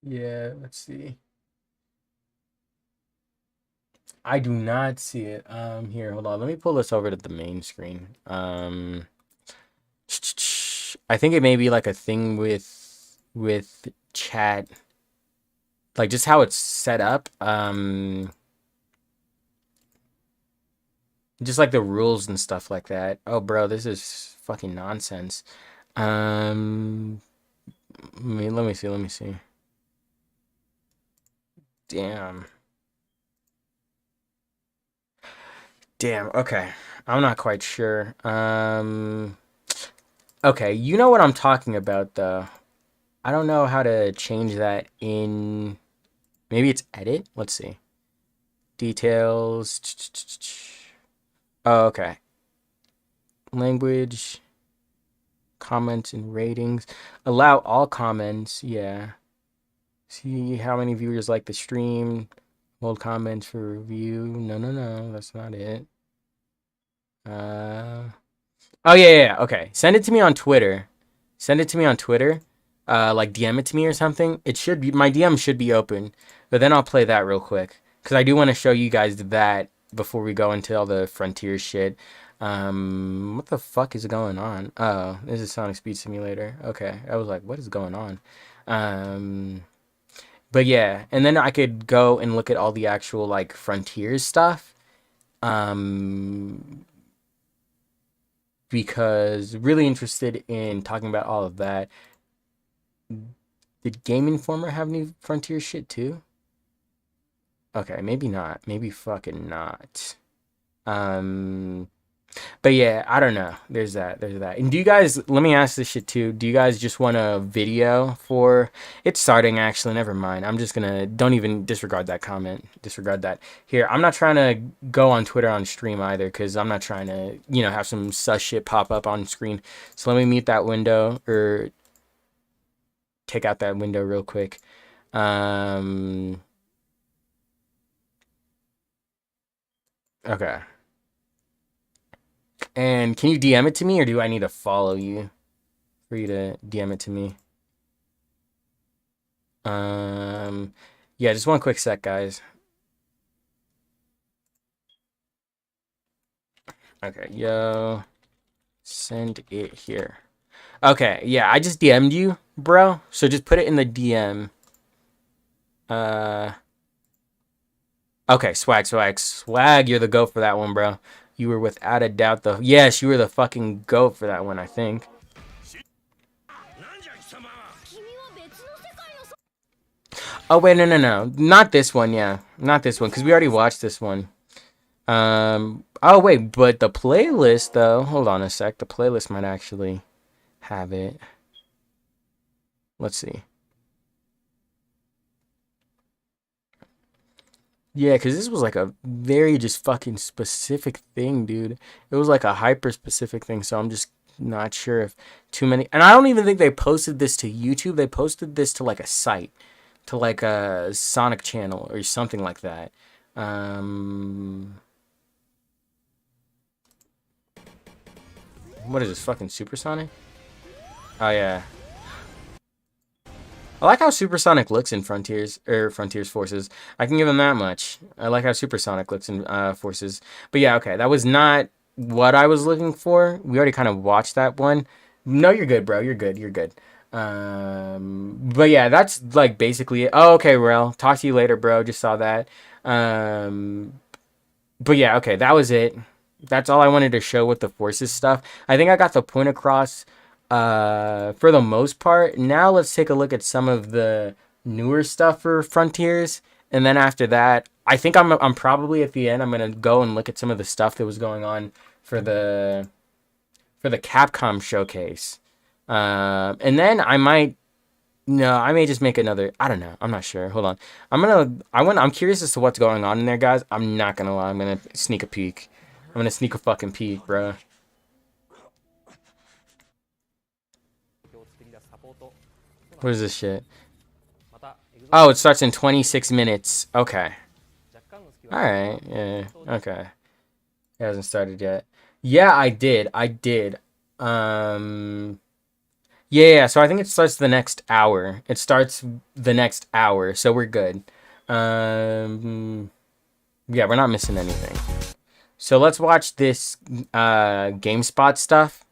Yeah, let's see. I do not see it. Here, hold on. Let me pull this over to the main screen. I think it may be like a thing with chat, like just how it's set up. Just like the rules and stuff like that. Oh, bro, this is fucking nonsense. Um, let me see. Let me see. Damn. Damn. Okay. I'm not quite sure. Okay, you know what I'm talking about though. I don't know how to change that in, maybe it's edit. Let's see. Details. Oh, okay. Language, comments and ratings. Allow all comments. Yeah. See how many viewers like the stream. Hold comments for review. No, no, no. That's not it. Uh Oh yeah, yeah, yeah. Okay. Send it to me on Twitter. Send it to me on Twitter. Like DM it to me or something. It should be, my DM should be open. But then I'll play that real quick cuz I do want to show you guys that before we go into all the frontier shit. What the fuck is going on? Oh, this is Sonic Speed Simulator. Okay. I was like, what is going on? Um but yeah, and then I could go and look at all the actual like frontiers stuff. Um because really interested in talking about all of that. Did Game Informer have new Frontier shit too? Okay, maybe not. Maybe fucking not. Um, but yeah, I don't know. There's that. There's that. And do you guys? Let me ask this shit too. Do you guys just want a video for? It's starting actually. Never mind. I'm just gonna. Don't even disregard that comment. Disregard that. Here, I'm not trying to go on Twitter on stream either, because I'm not trying to, have some sus shit pop up on screen. So let me mute that window or take out that window real quick. Okay. And can you DM it to me, or do I need to follow you for you to DM it to me? Um, yeah, just one quick sec, guys. Okay, yo, send it here. Okay, yeah, I just DM'd you, bro. So just put it in the DM. Uh, okay, swag. You're the goat for that one, bro. You were without a doubt yes, you were the fucking goat for that one, I think. Oh wait, no, not this one. Yeah, not this one, because we already watched this one. Oh wait, but the playlist though. Hold on a sec. The playlist might actually have it. Let's see. Yeah, because this was like a very just fucking specific thing, dude. It was like a hyper specific thing, so I'm just not sure if too many. And I don't even think they posted this to YouTube. They posted this to like a site, to like a Sonic channel or something like that. Um, what is this, fucking Supersonic? Oh yeah. I like how Supersonic looks in Frontiers Forces. I can give him that much. I like how Supersonic looks in Forces. But yeah, okay, that was not what I was looking for. We already kind of watched that one. No, you're good, bro. You're good. You're good. But yeah, that's like basically it. Oh, okay, Rel. Talk to you later, bro. Just saw that. Um, but yeah, okay, that was it. That's all I wanted to show with the Forces stuff. I think I got the point across for the most part. Now let's take a look at some of the newer stuff for Frontiers, and then after that, I think I'm probably at the end. I'm gonna go and look at some of the stuff that was going on for the Capcom showcase, and then I might. No, I may just make another. I don't know. I'm not sure. Hold on. I'm curious as to what's going on in there, guys. I'm not gonna lie. I'm gonna sneak a peek. I'm gonna sneak a fucking peek, bro. What is this shit? Oh, it starts in 26 minutes. Okay. Alright, yeah, okay. It hasn't started yet. Yeah, I did. Yeah, so I think it starts the next hour. It starts the next hour, so we're good. Yeah, we're not missing anything. So let's watch this GameSpot stuff,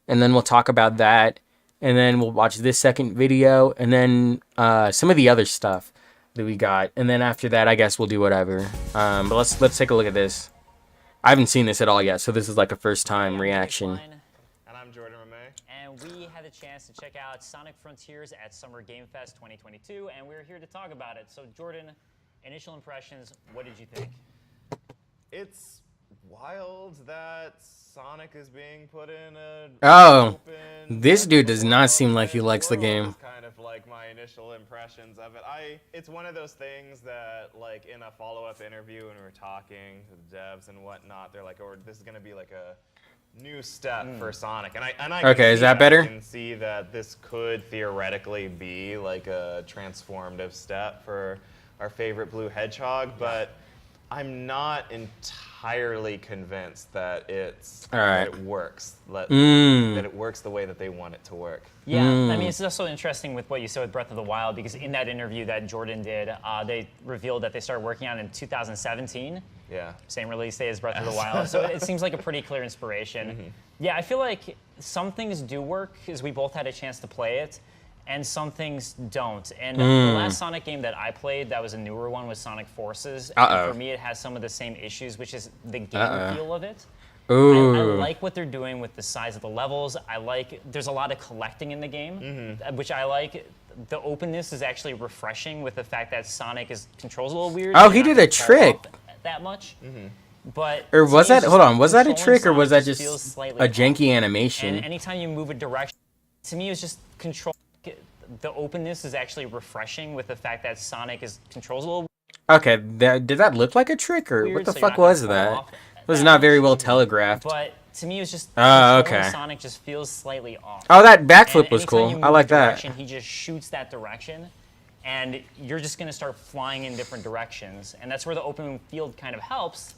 and then we'll talk about that, and then we'll watch this second video, and then some of the other stuff that we got, and then after that, I guess we'll do whatever. But let's take a look at this. I haven't seen this at all yet, so this is like a first-time reaction. And I'm Jordan Ramey. And we had a chance to check out Sonic Frontiers at Summer Game Fest 2022, and we're here to talk about it. So Jordan, initial impressions, what did you think? It's wild that Sonic is being put in a this dude does not seem like he likes the game. Kind of like my initial impressions of it. It's one of those things that, like, in a follow-up interview when we were talking to the devs and whatnot, they're like, "Oh, this is gonna be like a new step for Sonic," and I okay, is that better? I can see that this could theoretically be like a transformative step for our favorite blue hedgehog, but I'm not entirely convinced that that it works. That it works the way that they want it to work. Yeah, I mean, it's also interesting with what you said with Breath of the Wild, because in that interview that Jordan did, they revealed that they started working on it in 2017. Yeah. Same release day as Breath of the Wild. So it seems like a pretty clear inspiration. Yeah, I feel like some things do work, because we both had a chance to play it, and some things don't. And the last Sonic game that I played, that was a newer one, was Sonic Forces. And for me, it has some of the same issues, which is the game feel of it. I like what they're doing with the size of the levels. There's a lot of collecting in the game, which I like. The openness is actually refreshing with the fact that Sonic controls a little weird. Oh, he did a trick. That much. But or was that, hold on, was that a trick or was that just a janky off. animation? And anytime you move a direction, to me, it's just control. The openness is actually refreshing with the fact that Sonic controls a little. Okay, did that look like a trick or what the fuck was that? It was not very well telegraphed. But to me, it was just okay. Sonic just feels slightly off. Oh, that backflip was cool. I like that. He just shoots that direction, and you're just gonna start flying in different directions, and that's where the open field kind of helps.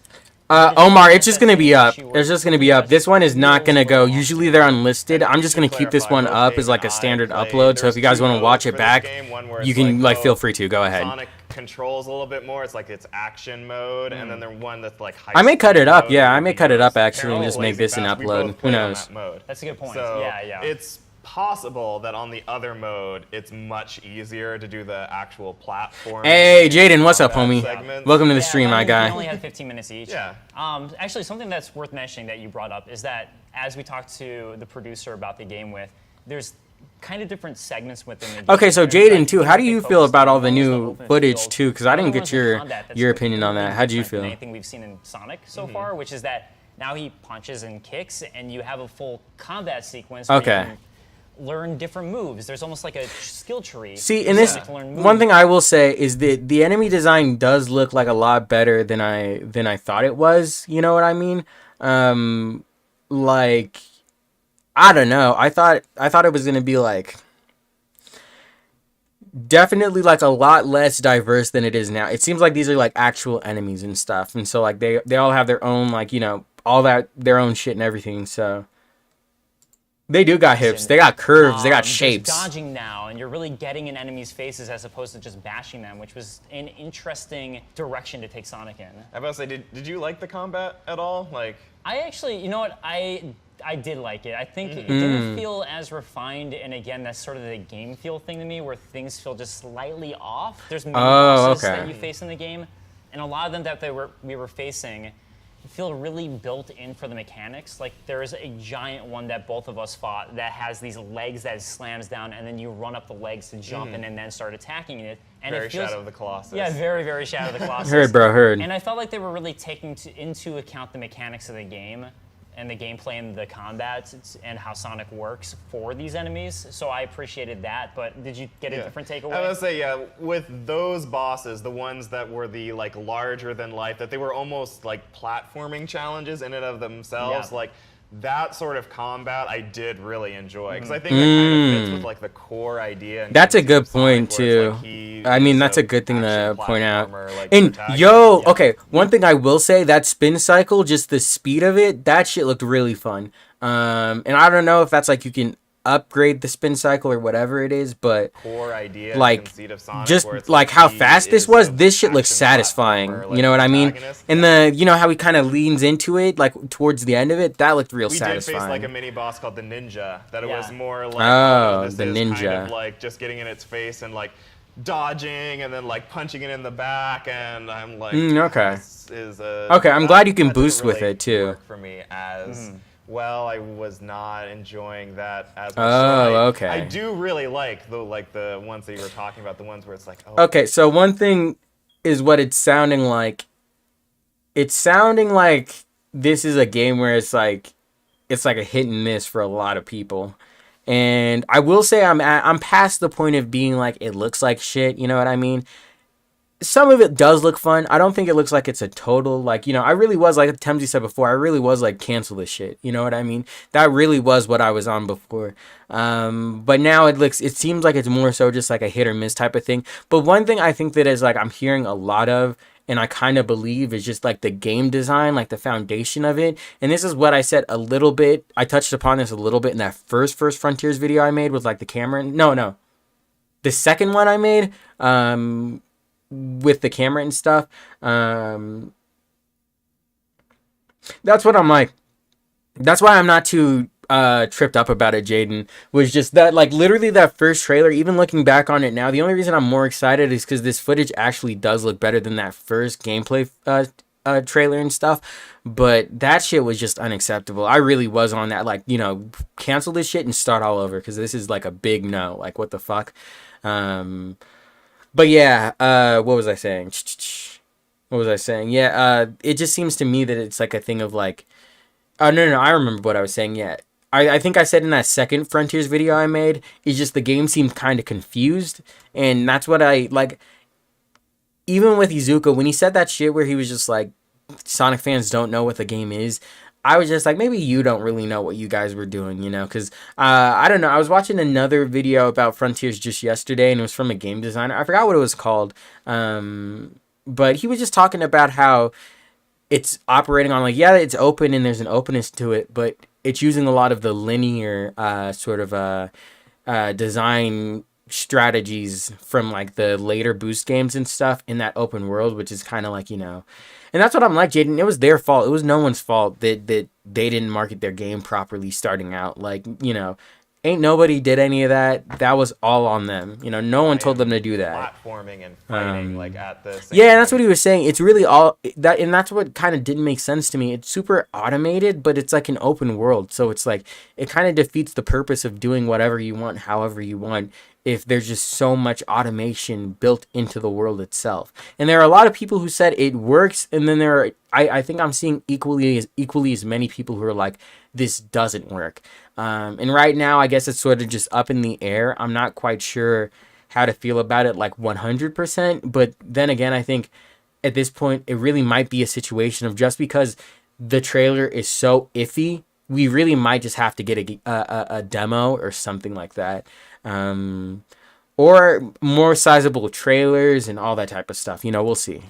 Omar, it's just gonna be up. It's just gonna be up. This one is not gonna go. Usually they're unlisted. I'm just gonna keep this one up as like a standard upload. So if you guys want to watch it back, you can like feel free to go ahead. Sonic controls a little bit more. It's like it's action mode, and then there's one that's like high. I may cut it up. Yeah, I may cut it up actually and just make this an upload. Who knows? That's a good point. So yeah. It's possible that on the other mode, it's much easier to do the actual platform. Hey, Jaden, what's up, homie? Welcome to the stream, my guy. We only had 15 minutes each. Yeah. Actually, something that's worth mentioning that you brought up is that as we talked to the producer about the game there's kind of different segments within the game. Okay, so Jaden, too, how do you feel about all the new footage, too? Because I didn't get your opinion on that. How do you feel? Anything we've seen in Sonic so far, which is that now he punches and kicks, and you have a full combat sequence where you can learn different moves. There's almost like a skill tree. See, in this, one thing I will say is that the enemy design does look like a lot better than I thought it was. You know what I mean? Like, I don't know. I thought it was gonna be like definitely like a lot less diverse than it is now. It seems like these are like actual enemies and stuff, and so like they all have their own, like, you know, all that their own shit and everything. So. They do got hips. They got curves. They got shapes. Dodging now, and you're really getting in enemies' faces as opposed to just bashing them, which was an interesting direction to take Sonic in. I was about to say, did you like the combat at all? Like, I actually, you know what, I did like it. I think it didn't feel as refined, and again, that's sort of the game feel thing to me, where things feel just slightly off. There's many bosses that you face in the game, and a lot of them that we were facing feel really built in for the mechanics. Like, there is a giant one that both of us fought that has these legs that slams down, and then you run up the legs to jump in and then start attacking it. And very it feels, Shadow of the Colossus. Yeah, very, very Shadow of the Colossus. Heard, bro, heard. And I felt like they were really taking into account the mechanics of the game and the gameplay and the combat and how Sonic works for these enemies. So I appreciated that, but did you get a different takeaway? I was gonna say, yeah, with those bosses, the ones that were the larger than life, that they were almost like platforming challenges in and of themselves. Yeah. Like, that sort of combat I did really enjoy, because I think that kind of fits with like the core idea. And That's a conceit of good point Sonic, where too. it's like he I mean, is that's a good thing to action point out. platformer, like, And protagonist. yo, okay, one thing I will say, that spin cycle, just the speed of it, that shit looked really fun. And I don't know if that's like you can upgrade the spin cycle or whatever it is, but Core idea and like conceit of Sonic, just where it's like how he fast this is was, a this shit looks action satisfying. platformer, You like, know what I mean? protagonist. And the, you know how he kind of leans into it, like towards the end of it, that looked real We satisfying. did face like a mini boss called the Ninja. That it Yeah. was more like, Oh, this the is kind Ninja. of like just getting in its face and like dodging and then like punching it in the back, and I'm like, okay. this is a, Okay, I'm glad you can that doesn't boost with really it, too. work for me as well. I was not enjoying that as much. Oh, I okay. do really like the ones that you were talking about, the ones where it's like, oh, Okay, so one thing is what it's sounding like. It's sounding like this is a game where it's like a hit and miss for a lot of people. And I will say I'm past the point of being like it looks like shit, you know what I mean? Some of it does look fun. I don't think it looks like it's a total, like, you know, I really was, like Temsy said before, I really was like, cancel this shit. You know what I mean? That really was what I was on before. But now it seems like it's more so just like a hit or miss type of thing. But one thing I think that is like I'm hearing a lot of, and I kind of believe, is just like the game design, like the foundation of it. And this is what I said a little bit. I touched upon this a little bit in that first Frontiers video I made with like the camera. No. The second one I made, with the camera and stuff. That's what I'm like. That's why I'm not too tripped up about it, Jaden. Was just that, like, literally that first trailer, even looking back on it now, the only reason I'm more excited is because this footage actually does look better than that first gameplay trailer and stuff. But that shit was just unacceptable. I really was on that, like, you know, cancel this shit and start all over, because this is like a big no. Like, what the fuck? But yeah, what was I saying? Yeah, it just seems to me that it's like a thing of like, oh, no, I remember what I was saying. Yeah, I think I said in that second Frontiers video I made, it's just the game seemed kind of confused, and that's what I like. Even with Izuka, when he said that shit where he was just like, Sonic fans don't know what the game is, I was just like, maybe you don't really know what you guys were doing, you know? Because, I don't know. I was watching another video about Frontiers just yesterday, and it was from a game designer. I forgot what it was called. But he was just talking about how it's operating on, like, yeah, it's open and there's an openness to it, but it's using a lot of the linear sort of design strategies from, like, the later Boost games and stuff in that open world, which is kind of like, you know... And that's what I'm like, Jaden. It was their fault. It was no one's fault that they didn't market their game properly starting out. Like, you know, ain't nobody did any of that. That was all on them. You know, no one told them to do that. Platforming and fighting like at the same Yeah, time. and that's what he was saying. It's really all that, and that's what kind of didn't make sense to me. It's super automated, but it's like an open world. So it's like it kind of defeats the purpose of doing whatever you want, however you want, if there's just so much automation built into the world itself. And there are a lot of people who said it works, and then there are, I think I'm seeing equally as many people who are like, this doesn't work. And right now, I guess it's sort of just up in the air. I'm not quite sure how to feel about it, like 100%. But then again, I think at this point, it really might be a situation of just because the trailer is so iffy, we really might just have to get a demo or something like that. Or more sizable trailers and all that type of stuff. You know, we'll see.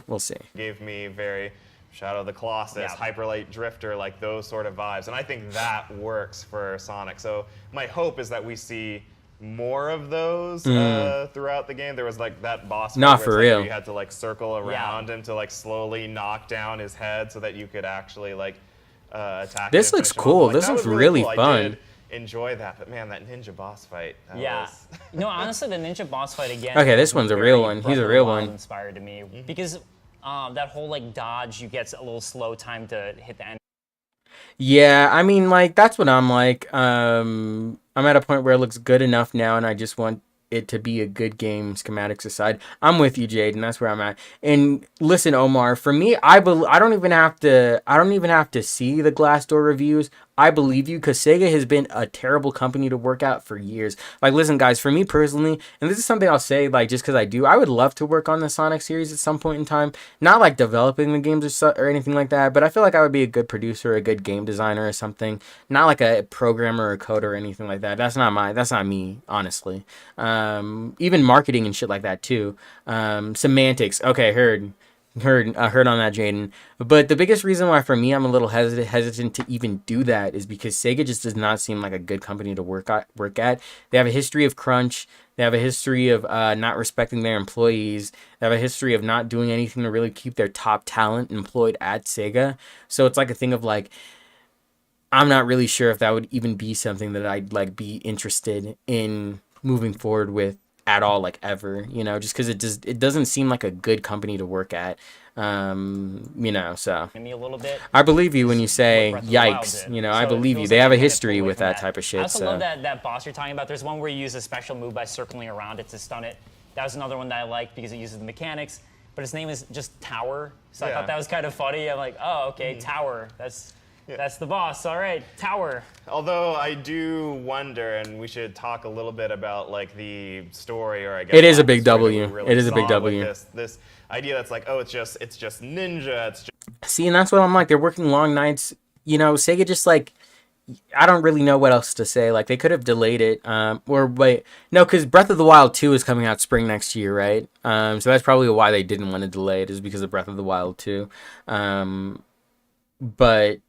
Gave me very Shadow of the Colossus, Hyper Light Drifter, like those sort of vibes. And I think that works for Sonic. So my hope is that we see more of those throughout the game. There was like that boss fight Not where for it's like real. you had to like circle around him to like slowly knock down his head so that you could actually like attack This him and looks finish him off. cool. Like, This that looks was really cool. I fun. did enjoy that, but man, that ninja boss fight. That was... No, honestly, the ninja boss fight again. Okay, this was one's a very real one. He's Breath a of the real Wild one. Inspired to me because that whole like dodge, you get a little slow time to hit the end. Yeah, I mean, like, that's what I'm like. I'm at a point where it looks good enough now, and I just want it to be a good game, schematics aside. I'm with you, Jade, and that's where I'm at. And listen, Omar, for me, I don't even have to see the Glassdoor reviews. I believe you, because Sega has been a terrible company to work at for years. Like, listen, guys, for me personally, and this is something I'll say, like, just because I would love to work on the Sonic series at some point in time. Not like developing the games or anything like that, but I feel like I would be a good producer, a good game designer or something. Not like a programmer or coder or anything like that. That's not me, honestly. Even marketing and shit like that too. Semantics. Okay, heard on that, Jaden. But the biggest reason why for me I'm a little hesitant to even do that is because Sega just does not seem like a good company to work at. They have a history of crunch. They have a history of not respecting their employees. They have a history of not doing anything to really keep their top talent employed at Sega. So it's like a thing of like, I'm not really sure if that would even be something that I'd like be interested in moving forward with at all, like ever, just because it doesn't seem like a good company to work at. So Me a little bit. I believe you when you say Breath of the Wild yikes. did. I So believe it you. feels They like have a they kinda history pulled away with from that type of shit. I also So love that boss you're talking about. There's one where you use a special move by circling around it to stun it. That was another one that I liked because it uses the mechanics. But his name is just Tower, so I Yeah. thought that was kind of funny. I'm like, oh, okay, Tower. That's the boss. All right, Tower. Although I do wonder, and we should talk a little bit about like the story, or I guess It is a big atmosphere that we W. really It is a big saw with W. This idea that's like, oh, it's just ninja. It's just see, and that's what I'm like. They're working long nights. Sega just like, I don't really know what else to say. Like, they could have delayed it. Or wait, no, because Breath of the Wild 2 is coming out spring next year, right? So that's probably why they didn't want to delay it, is because of Breath of the Wild 2. But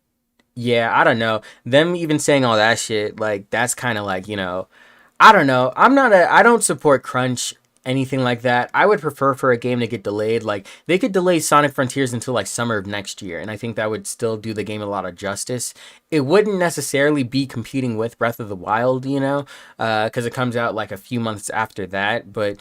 yeah, I don't know. Them even saying all that shit, like, that's kind of like, I don't know. I don't support crunch, anything like that. I would prefer for a game to get delayed. Like, they could delay Sonic Frontiers until like summer of next year, and I think that would still do the game a lot of justice. It wouldn't necessarily be competing with Breath of the Wild, because it comes out like a few months after that, but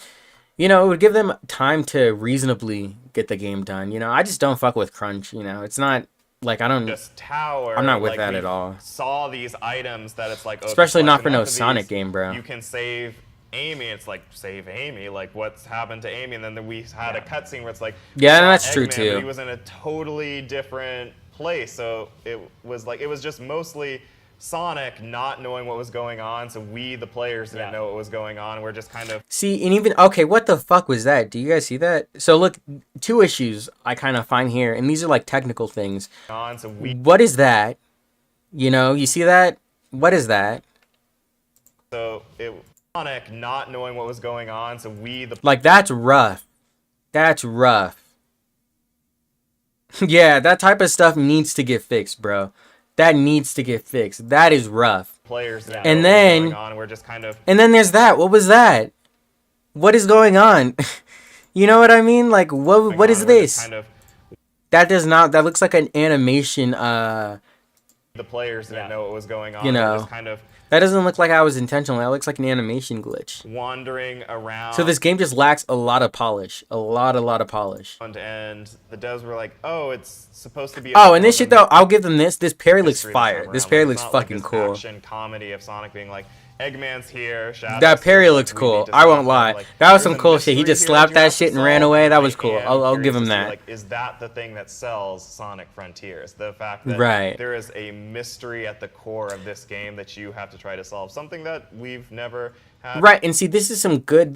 it would give them time to reasonably get the game done. I just don't fuck with crunch. It's not like I don't. just Tower. I'm not with like, that we at all. Saw these items that it's like, oh, if you Especially not collect for no enough of Sonic these, game, bro. You can save Amy. It's like, save Amy. Like, what's happened to Amy? And then we had a cutscene where it's like, Yeah, we saw that's true, Eggman, too. But he was in a totally different place. So it was just mostly Sonic not knowing what was going on. So we, the players, didn't know what was going on. We're just kind of See, and even okay, what the fuck was that? Do you guys see that? So look, two issues I kind of find here, and these are like technical things. on. So we What is that? You see that? What is that? Sonic not knowing what was going on. So we, the Like, that's rough. That's rough. Yeah, that type of stuff needs to get fixed, bro. That needs to get fixed. That is rough. players didn't And know what was then- going on. We're just kind of And then there's that. What was that? What is going on? You know what I mean? Like, what is we're just this? kind of That does not. That looks like an animation. the players didn't know what was going on. You We're know. just kind of That doesn't look like I was intentional. That looks like an animation glitch. wandering around. So this game just lacks a lot of polish. A lot of polish. and the devs were like, "Oh, it's supposed to be." Oh, and this shit though, I'll give them this. This parry looks fire. This parry looks like fucking this cool. Action comedy of Sonic being like, "Eggman's here." Shadow's That parry here, looks we cool. need to I won't stop him." lie. Like, That was there's some a cool shit. He mystery just here slapped that you that have shit to and ran solve, away. That and was I cool. am I'll curious give him to see, that. like, is that the thing that sells Sonic Frontiers? The fact that Right. there is a mystery at the core of this game that you have to try to solve, something that we've never had. Right, and see, this is some good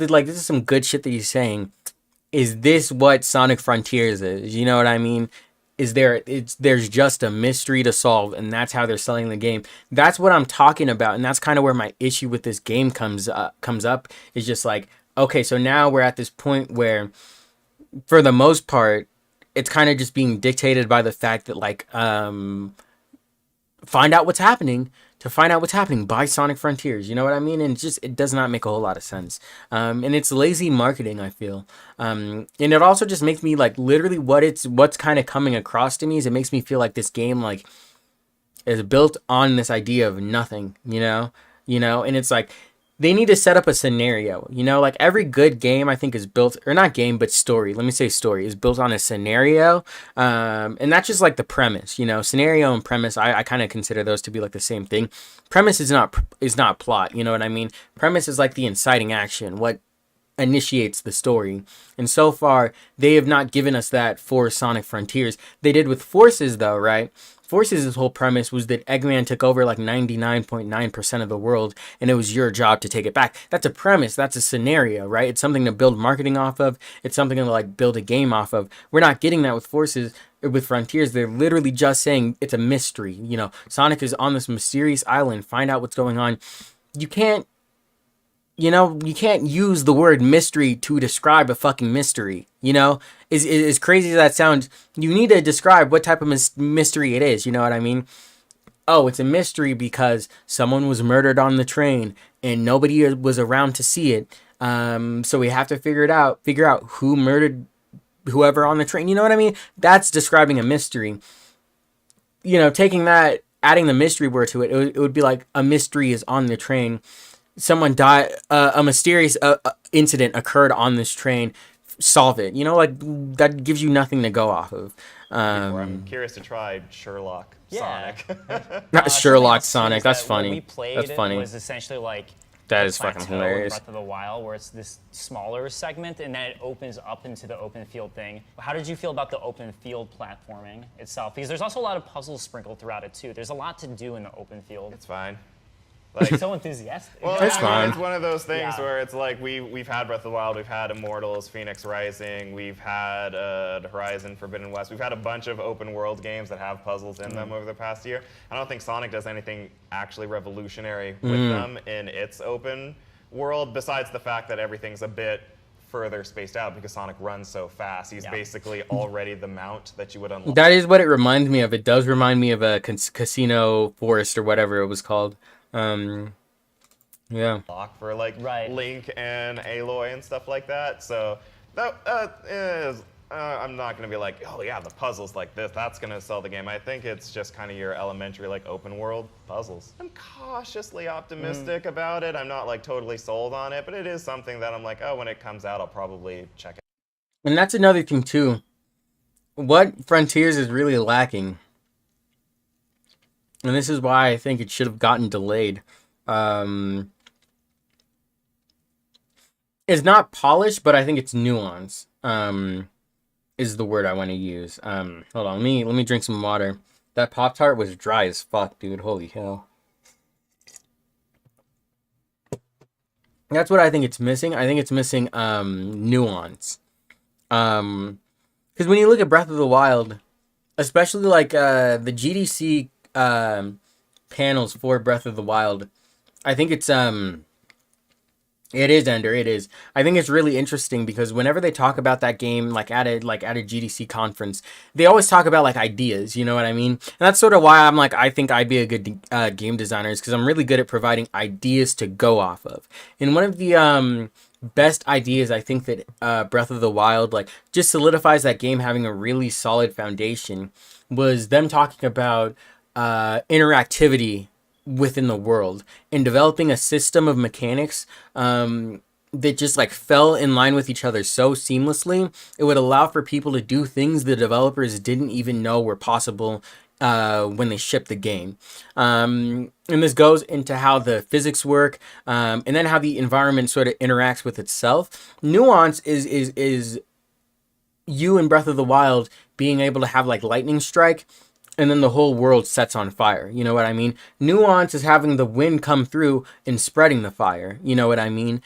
shit that he's saying. Is this what Sonic Frontiers is? You know what I mean? There's just a mystery to solve, and that's how they're selling the game. That's what I'm talking about, and that's kind of where my issue with this game comes up. Is just like, okay, so now we're at this point where, for the most part, it's kind of just being dictated by the fact that like find out what's happening by Sonic Frontiers. You know what I mean? And it does not make a whole lot of sense. And it's lazy marketing, I feel. And it also just makes me like literally what's kind of coming across to me is it makes me feel like this game like is built on this idea of nothing, and it's like they need to set up a scenario, like every good game I think is built, or not game, but story. Let me say story is built on a scenario. And that's just like the premise, scenario and premise. I kind of consider those to be like the same thing. Premise is not plot. You know what I mean? Premise is like the inciting action, what initiates the story. And so far, they have not given us that for Sonic Frontiers. They did with Forces though, right? Forces' whole premise was that Eggman took over like 99.9% of the world, and it was your job to take it back. That's a premise. That's a scenario, right? It's something to build marketing off of. It's something to like build a game off of. We're not getting that with Forces. With Frontiers, they're literally just saying it's a mystery. You know, Sonic is on this mysterious island. Find out what's going on. You can't use the word mystery to describe a fucking mystery. You know, as crazy as that sounds, you need to describe what type of mystery it is. You know what I mean? Oh, it's a mystery because someone was murdered on the train and nobody was around to see it. So we have to figure out who murdered whoever on the train. You know what I mean? That's describing a mystery. You know, taking that, adding the mystery word to it, it would be like a mystery is on the train. Someone died, a mysterious incident occurred on this train. Solve it. You know, like that gives you nothing to go off of. I'm curious to try Sherlock Sonic. Not Sherlock something Sonic. else That's is that what funny. we played That's funny. was essentially like That a is fucking plateau in hilarious. Breath of the Wild, where it's this smaller segment, and then it opens up into the open field thing. How did you feel about the open field platforming itself? Because there's also a lot of puzzles sprinkled throughout it too. There's a lot to do in the open field. It's fine. Like, so enthusiastic. Well, It's I fine. mean, it's one of those things Yeah. where it's like we've had Breath of the Wild, we've had Immortals, Phoenix Rising, we've had Horizon Forbidden West. We've had a bunch of open world games that have puzzles in them over the past year. I don't think Sonic does anything actually revolutionary with them in its open world, besides the fact that everything's a bit further spaced out because Sonic runs so fast. He's basically already the mount that you would unlock. That is what it reminds me of. It does remind me of a Casino Forest or whatever it was called. Yeah. For like Link and Aloy and stuff like that. So that is, I'm not going to be like, oh yeah, the puzzles like this, that's going to sell the game. I think it's just kind of your elementary like open world puzzles. I'm cautiously optimistic about it. I'm not like totally sold on it, but it is something that I'm like, oh, when it comes out, I'll probably check it. And that's another thing too. What Frontiers is really lacking, and this is why I think it should have gotten delayed, it's not polished, but I think it's nuance. Is the word I want to use. Hold on, let me drink some water. That Pop-Tart was dry as fuck, dude. Holy hell. That's what I think it's missing. I think it's missing nuance. Because when you look at Breath of the Wild, especially like the GDC panels for Breath of the Wild, I think it's it is, Ender. It is. I think it's really interesting because whenever they talk about that game, like at a GDC conference, they always talk about like ideas. You know what I mean? And that's sort of why I'm like, I think I'd be a good game designer, is because I'm really good at providing ideas to go off of. And one of the best ideas I think that Breath of the Wild like just solidifies that game having a really solid foundation was them talking about interactivity within the world and developing a system of mechanics that just like fell in line with each other so seamlessly. It would allow for people to do things the developers didn't even know were possible when they shipped the game. And this goes into how the physics work, and then how the environment sort of interacts with itself. Nuance is you in Breath of the Wild being able to have like lightning strike and then the whole world sets on fire. You know what I mean? Nuance is having the wind come through and spreading the fire. You know what I mean?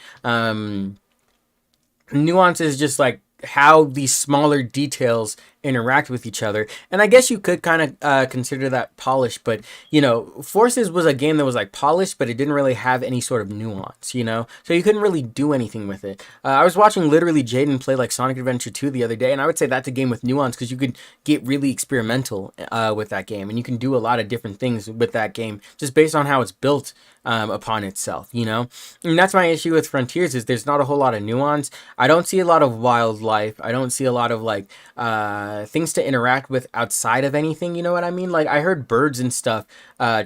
Nuance is just like how these smaller details interact with each other. And I guess you could kind of consider that polished, but you know, Forces was a game that was like polished, but it didn't really have any sort of nuance, you know? So you couldn't really do anything with it. I was watching literally Jaden play like Sonic Adventure 2 the other day, and I would say that's a game with nuance because you could get really experimental with that game, and you can do a lot of different things with that game just based on how it's built upon itself, you know? And that's my issue with Frontiers, is there's not a whole lot of nuance. I don't see a lot of wildlife. I don't see a lot of like things to interact with outside of anything, you know what I mean? Like I heard birds and stuff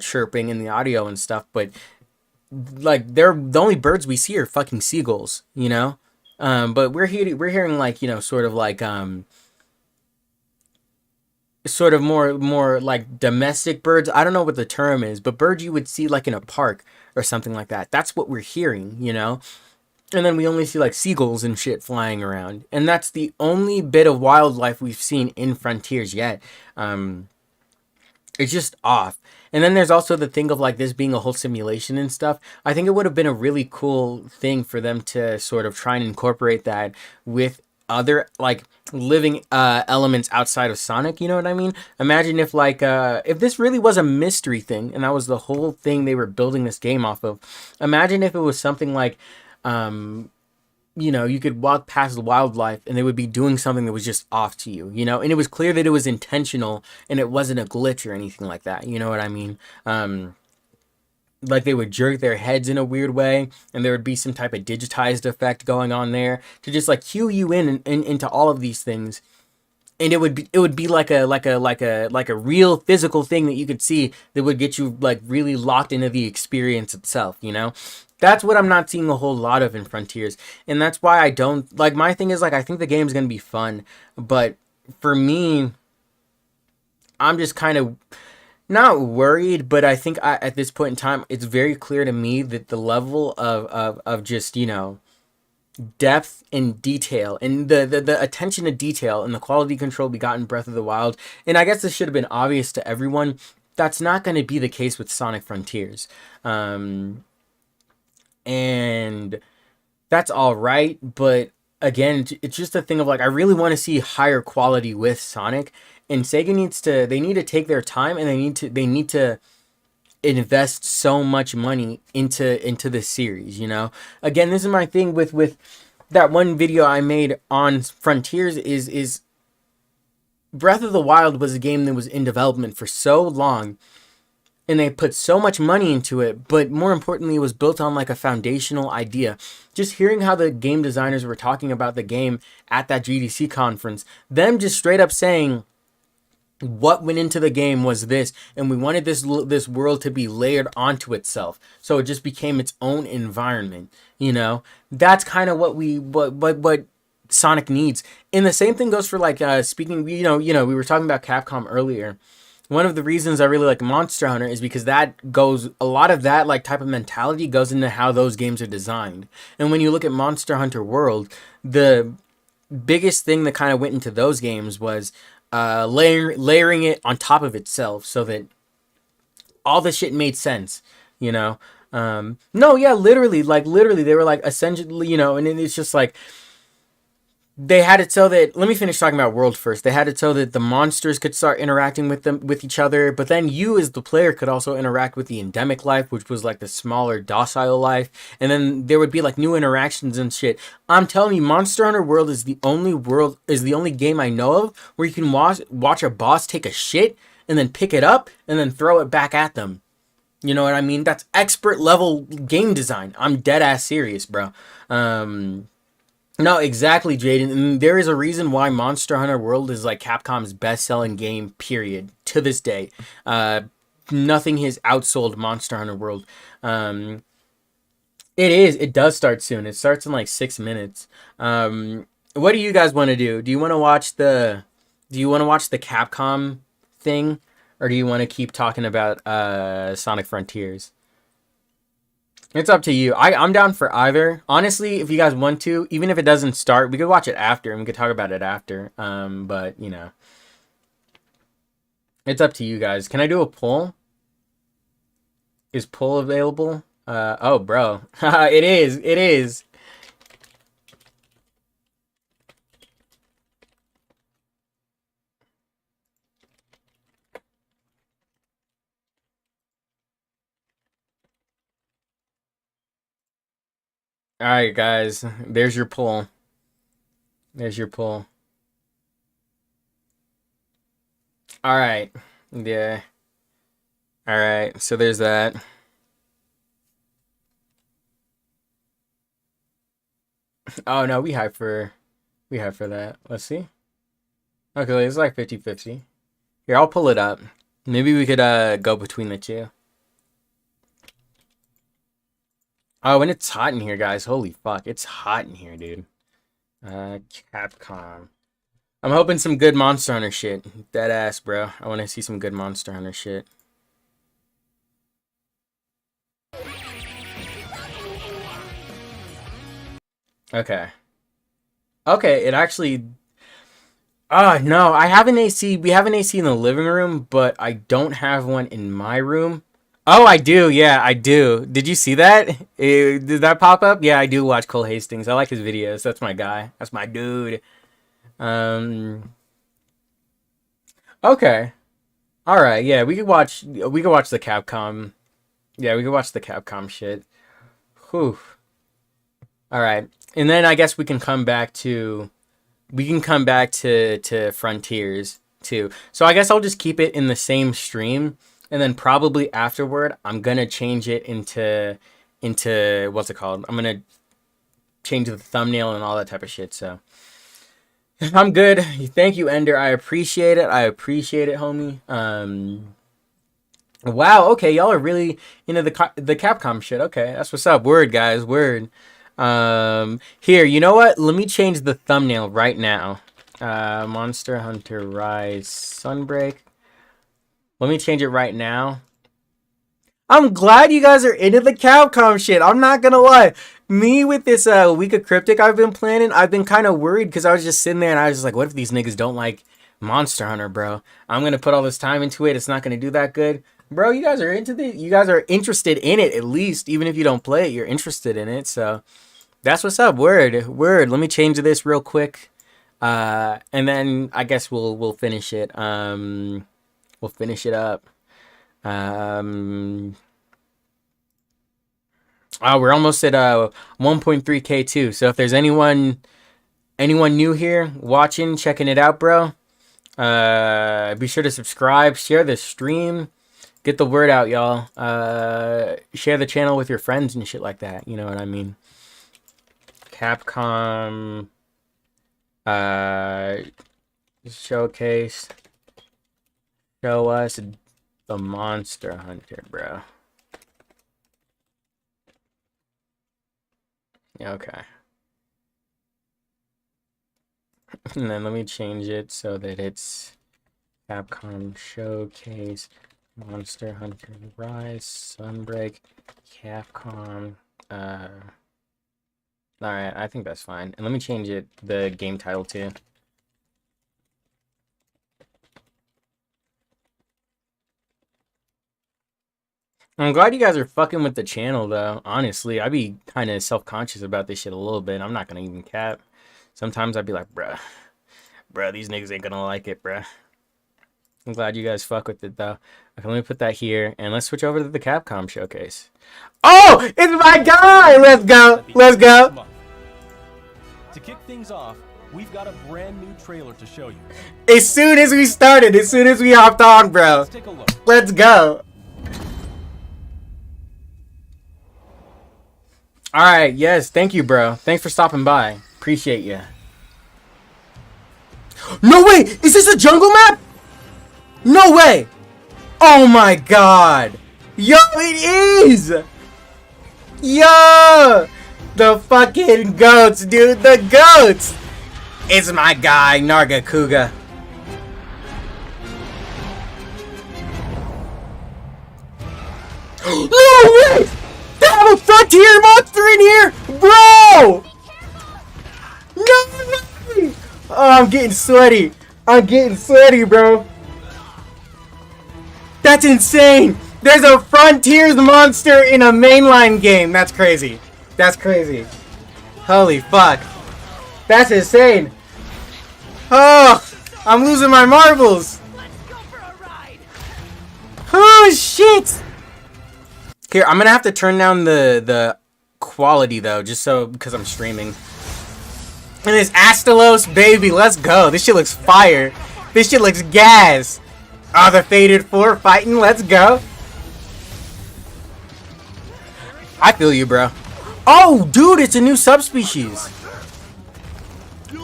chirping in the audio and stuff, but like they're the only birds we see are fucking seagulls, you know? But we're hearing like, you know, sort of like sort of more like domestic birds. I don't know what the term is, but birds you would see like in a park or something like that. That's what we're hearing, you know? And then we only see like seagulls and shit flying around. And that's the only bit of wildlife we've seen in Frontiers yet. And It's just off. And then there's also the thing of like this being a whole simulation and stuff. I think it would have been a really cool thing for them to sort of try and incorporate that with other like living elements outside of Sonic, you know what I mean? Imagine if like if this really was a mystery thing and that was the whole thing they were building this game off of. Imagine if it was something like you could walk past wildlife and they would be doing something that was just off to you, and it was clear that it was intentional and it wasn't a glitch or anything like that. You know what I mean? Like they would jerk their heads in a weird way and there would be some type of digitized effect going on there to just like cue you into all of these things. And it would be like a real physical thing that you could see that would get you like really locked into the experience itself. That's what I'm not seeing a whole lot of in Frontiers, and that's why I don't like. My thing is like I think the game's gonna be fun, but for me, I'm just kind of not worried, but I think at this point in time, it's very clear to me that the level of just depth and detail and the attention to detail and the quality control we got in Breath of the Wild, and I guess this should have been obvious to everyone. That's not going to be the case with Sonic Frontiers. And that's all right, but again, it's just a thing of like I really want to see higher quality with Sonic, and Sega they need to take their time, and they need to invest so much money into this series. Again, this is my thing with that one video I made on Frontiers is Breath of the Wild was a game that was in development for so long and they put so much money into it, but more importantly, it was built on like a foundational idea. Just hearing how the game designers were talking about the game at that GDC conference, them just straight up saying what went into the game was this, and we wanted this world to be layered onto itself, so it just became its own environment. That's kind of what Sonic needs. And the same thing goes for like speaking. We were talking about Capcom earlier. One of the reasons I really like Monster Hunter is because a lot of that like type of mentality goes into how those games are designed. And when you look at Monster Hunter World, the biggest thing that kind of went into those games was layering it on top of itself so that all the shit made sense, no, yeah, literally, they were like essentially, and it's just like, they had it so that, let me finish talking about World first. They had it so that the monsters could start interacting with each other, but then you as the player could also interact with the endemic life, which was like the smaller docile life, and then there would be like new interactions and shit. I'm telling you, Monster Hunter World is the only game I know of where you can watch a boss take a shit and then pick it up and then throw it back at them. You know what I mean? That's expert level game design. I'm dead ass serious, bro. No, exactly, Jaden. And there is a reason why Monster Hunter World is like Capcom's best-selling game, period, to this day. Nothing has outsold Monster Hunter World. It does start soon. It starts in like 6 minutes. What do you guys want to do? Do you want to watch the Capcom thing, or do you want to keep talking about Sonic Frontiers? It's up to you. I'm down for either. Honestly, if you guys want to, even if it doesn't start, we could watch it after and we could talk about it after. But it's up to you guys. Can I do a poll? Is poll available? Oh, bro. It is. It is. All right, guys. There's your poll. There's your poll. All right. Yeah. All right. So there's that. Oh no, we have for that. Let's see. Okay, it's like 50-50. Here, I'll pull it up. Maybe we could go between the two. Oh, and it's hot in here, guys. Holy fuck, it's hot in here, dude. Capcom. I'm hoping some good Monster Hunter shit. Dead ass, bro. I want to see some good Monster Hunter shit. Okay. Okay, it actually... No, I have an AC. We have an AC in the living room, but I don't have one in my room. Oh, I do. Yeah, I do. Did you see that? Did that pop up? Yeah, I do watch Cole Hastings. I like his videos. That's my guy. That's my dude. Okay. All right. Yeah, we could watch. We could watch the Capcom. Yeah, we could watch the Capcom shit. Whew. All right, and then I guess we can come back to. We can come back to Frontiers too. So I guess I'll just keep it in the same stream. And then probably afterward, I'm gonna change it into what's it called? I'm gonna change the thumbnail and all that type of shit. So I'm good. Thank you, Ender. I appreciate it. I appreciate it, homie. Wow. Okay, y'all are really into the Capcom shit. Okay, that's what's up. Word, guys. Word. Here, you know what? Let me change the thumbnail right now. Monster Hunter Rise Sunbreak. Let me change it right now. I'm glad you guys are into the Capcom shit. I'm not gonna lie. Me with this week of Cryptic I've been planning, I've been kind of worried because I was just sitting there and I was just like, what if these niggas don't like Monster Hunter, bro? I'm gonna put all this time into it. It's not gonna do that good. Bro, you guys are into the you guys are interested in it at least. Even if you don't play it, you're interested in it. So that's what's up. Word. Let me change this real quick. And then I guess we'll finish it. We'll finish it up. Oh, we're almost at 1.3K too. So if there's anyone new here watching, checking it out, bro, be sure to subscribe, share the stream, get the word out, y'all. Share the channel with your friends and shit like that. You know what I mean? Capcom showcase. Show us the Monster Hunter, bro. Okay. And then let me change it so that it's Capcom Showcase, Monster Hunter Rise, Sunbreak, Capcom. Alright, I think that's fine. And let me change it, the game title too. I'm glad you guys are fucking with the channel, though. Honestly, I'd be kind of self-conscious about this shit a little bit. I'm not gonna even cap. Sometimes I'd be like, bruh, these niggas ain't gonna like it, bruh. I'm glad you guys fuck with it, though. Okay, let me put that here, and let's switch over to the Capcom showcase. Oh, it's my guy! Let's go! Let's go! To kick things off, we've got a brand new trailer to show you. As soon as we started, as soon as we hopped on, bro. Let's take a look. Let's go. Alright, yes, thank you, bro. Thanks for stopping by. Appreciate you. No way! Is this a jungle map? No way! Oh my god! Yo, it is! Yo! The fucking goats, dude. The goats! It's my guy, Narga Kuga. No way! They have a frontier monster in here! Bro! No way! Oh, I'm getting sweaty. I'm getting sweaty, bro. That's insane! There's a Frontiers monster in a mainline game. That's crazy. That's crazy. Holy fuck. That's insane. Oh, I'm losing my marbles. Oh, shit. Here, I'm gonna have to turn down the quality, though, just so, because I'm streaming. And this Astalos, baby, let's go. This shit looks fire. This shit looks gas. Oh, the Faded 4 fighting, let's go. I feel you, bro. Oh, dude, it's a new subspecies.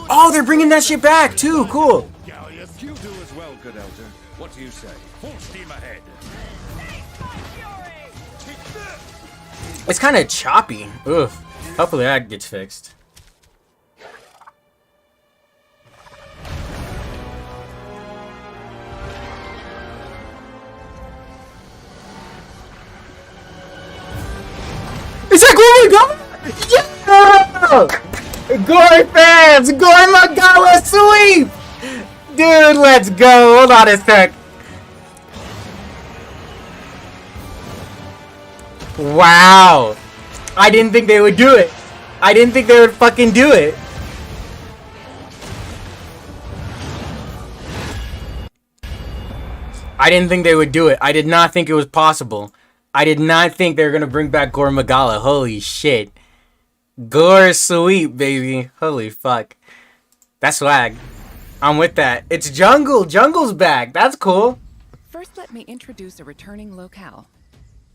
Oh, they're bringing that shit back, too. Cool. You do as well, good elder. What do you say? Full steam ahead. It's kind of choppy. Ugh. Hopefully that gets fixed. Is that Gory Gala? Yeah! Gory fans! Gory Magala sweep! Dude, let's go. Hold on a sec. Wow. I didn't think they would do it. I didn't think they would fucking do it. I didn't think they would do it. I did not think it was possible. I did not think they were going to bring back Gore Magala. Holy shit. Gore sweet, baby. Holy fuck. That's swag. I'm with that. It's Jungle. Jungle's back. That's cool. First, let me introduce a returning locale.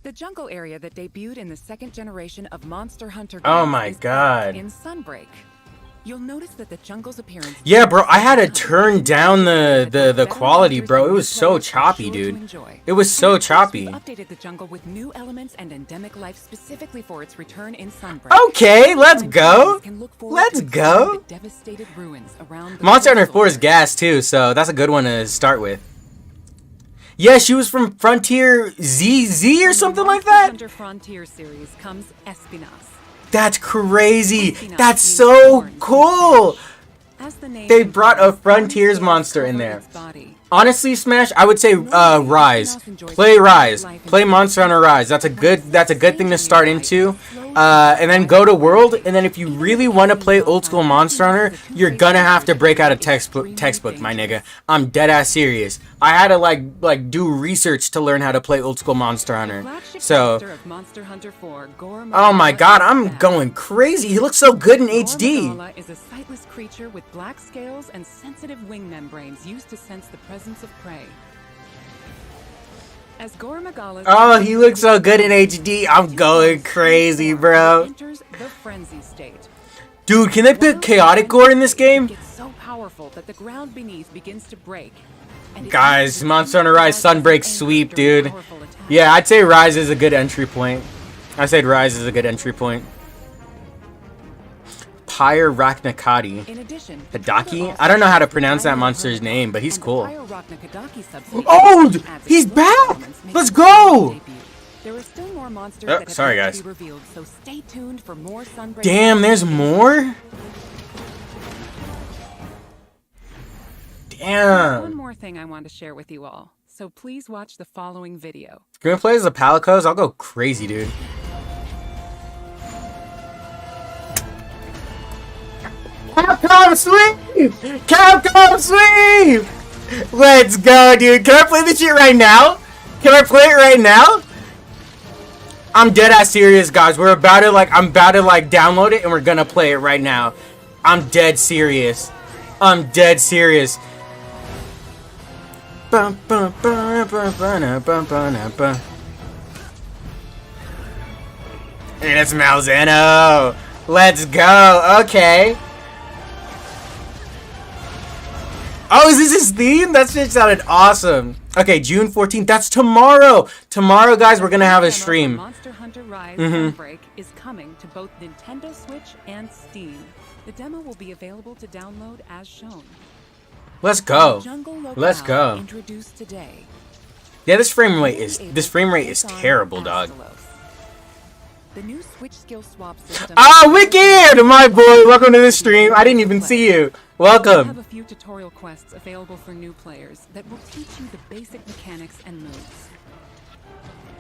The jungle area that debuted in the second generation of Monster Hunter games Oh my is god. in Sunbreak. You'll notice that the jungle's appearance... Yeah, bro, I had to turn down the quality, bro. It was so choppy, dude. It was so choppy. We've updated the jungle with new elements and endemic life specifically for its return in Sunbreak. Okay, let's go. Let's go. Devastated ruins around the Monster Hunter coastal 4 is area. gas too, so that's a good one to start with. Yeah, she was from Frontier ZZ or something like that. Under Frontier series comes Espinas. That's crazy. That's so cool. As the name They brought a implies, Frontiers one monster scales in cover there. its body. Honestly, Smash, I would say Rise. Play Rise. Play Monster Hunter Rise. That's a good thing to start into. And then go to World, and then if you really want to play old school Monster Hunter, you're gonna have to break out a textbook, my nigga. I'm dead ass serious. I had to like do research to learn how to play old school Monster Hunter. Flagship So, monster of Monster Hunter 4, Gore oh my Magala god, is I'm back. going crazy. He looks so good in Gore HD. Magala is a sightless creature with black scales and sensitive wing membranes used to sense the presence of prey. As Gore Magala's Oh, he looks so good in HD. I'm going crazy, bro. enters the frenzy state. Dude, can they put chaotic gore in this game? Gets so powerful that the ground beneath begins to break. And it Guys, uses Monster Hunter Rise Magala's Sunbreak anger sweep, during dude. powerful attacks. Yeah, I'd say Rise is a good entry point. I said Rise is a good entry point. Pyre Raknakati. In addition, Hidaki? I don't know how to pronounce that monster's name, but he's cool. Oh, he's back! Let's go! There are still more monsters Oh, that have sorry, yet guys. to be revealed, so stay tuned for more Sunbreak. Damn, there's more? One Damn. more thing I want to share with you all, so please watch the following video. Gonna play as the Palicos? I'll go crazy, dude. Capcom sweep! Capcom sweep! Let's go, dude. Can I play this shit right now? Can I play it right now? I'm dead ass serious, guys. I'm about to download it and we're gonna play it right now. I'm dead serious. I'm dead serious. Bum, bum, bum, bum, bum, bum, bum, bum. Hey, that's Malzeno. Let's go. Okay. Oh, is this his theme? That shit sounded awesome. Okay, June 14th. That's tomorrow. Tomorrow, guys, we're gonna have a Demo for stream. Monster Hunter Rise Mhm. Sunbreak is coming to both Nintendo Switch and Steam. The demo will be available to download as shown. Let's go. Jungle Locale Let's go. Introduced today. Yeah, this frame rate is terrible, dog. The new Switch skill swap system. Ah, Wicked, my boy. Welcome to the stream. I didn't even see you. We have Welcome. a few tutorial quests available for new players that will teach you the basic mechanics and moves.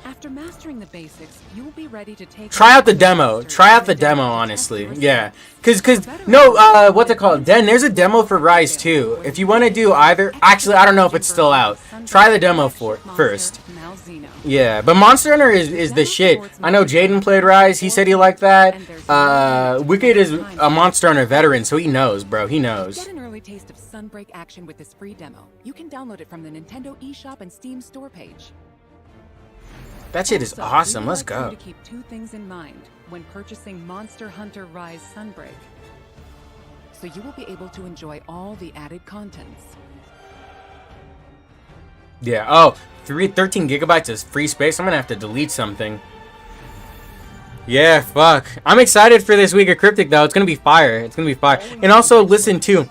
After mastering the basics, you will be ready to take Try out the demo. Try out the demo, honestly. Yeah. Cause no, what's it called? Den, there's a demo for Rise 2. If you want to do either, actually, I don't know if it's still out. Try the demo first. Yeah, but Monster Hunter is the shit. I know Jaden played Rise. He said he liked that. Wicked is a Monster Hunter veteran, so he knows, bro. He knows. Get an early taste of Sunbreak action with this free demo. You can download it from the Nintendo eShop and Steam store page. That shit is Also, awesome. we would Let's like you go. to keep two things in mind when purchasing Monster Hunter Rise Sunbreak. So you will be able to enjoy all the added contents. Yeah. Oh, 13 gigabytes is free space. I'm gonna have to delete something. Yeah, fuck. I'm excited for this week of Cryptic though. It's gonna be fire. It's gonna be fire. And also, listen too.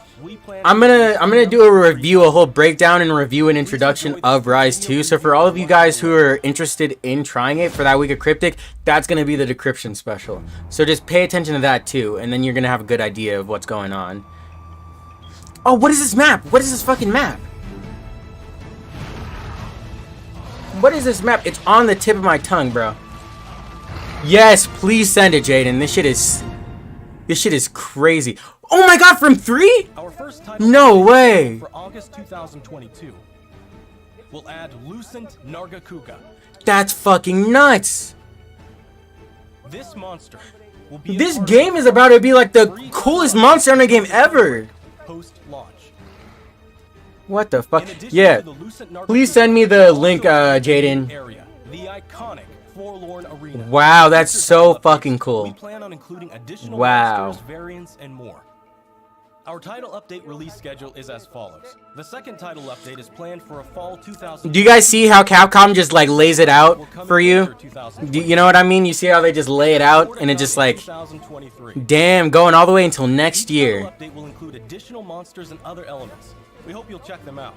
I'm gonna do a review, a whole breakdown and review and introduction of Rise 2. So for all of you guys who are interested in trying it for that week of Cryptic, that's gonna be the decryption special. So just pay attention to that too, and then you're gonna have a good idea of what's going on. Oh, what is this map? What is this fucking map? What is this map? It's on the tip of my tongue, bro. Yes, please send it, Jaden. This shit is crazy. Oh my god, from 3? Our first title No way. for August 2022. We'll add Lucent Nargacuga. That's fucking nuts. This monster will be This game is about to be like the coolest Monster Hunter game ever. post-launch. What the fuck? In addition Yeah. to the Lucent Nargacuga, Please send me the link, also Jaden. area, the iconic Forlorn Arena. Wow, that's Features so updates. fucking We cool. plan on including additional Wow. monsters, variants, and more. Our title update release schedule is as follows. The second title update is planned for a fall 2000. Do you guys see how Capcom just like lays it out for you? You know what I mean? You see how they just lay it out and it just like, 2023. damn, going all the way until next year. Title update will include additional monsters and other elements. We hope you'll check them out.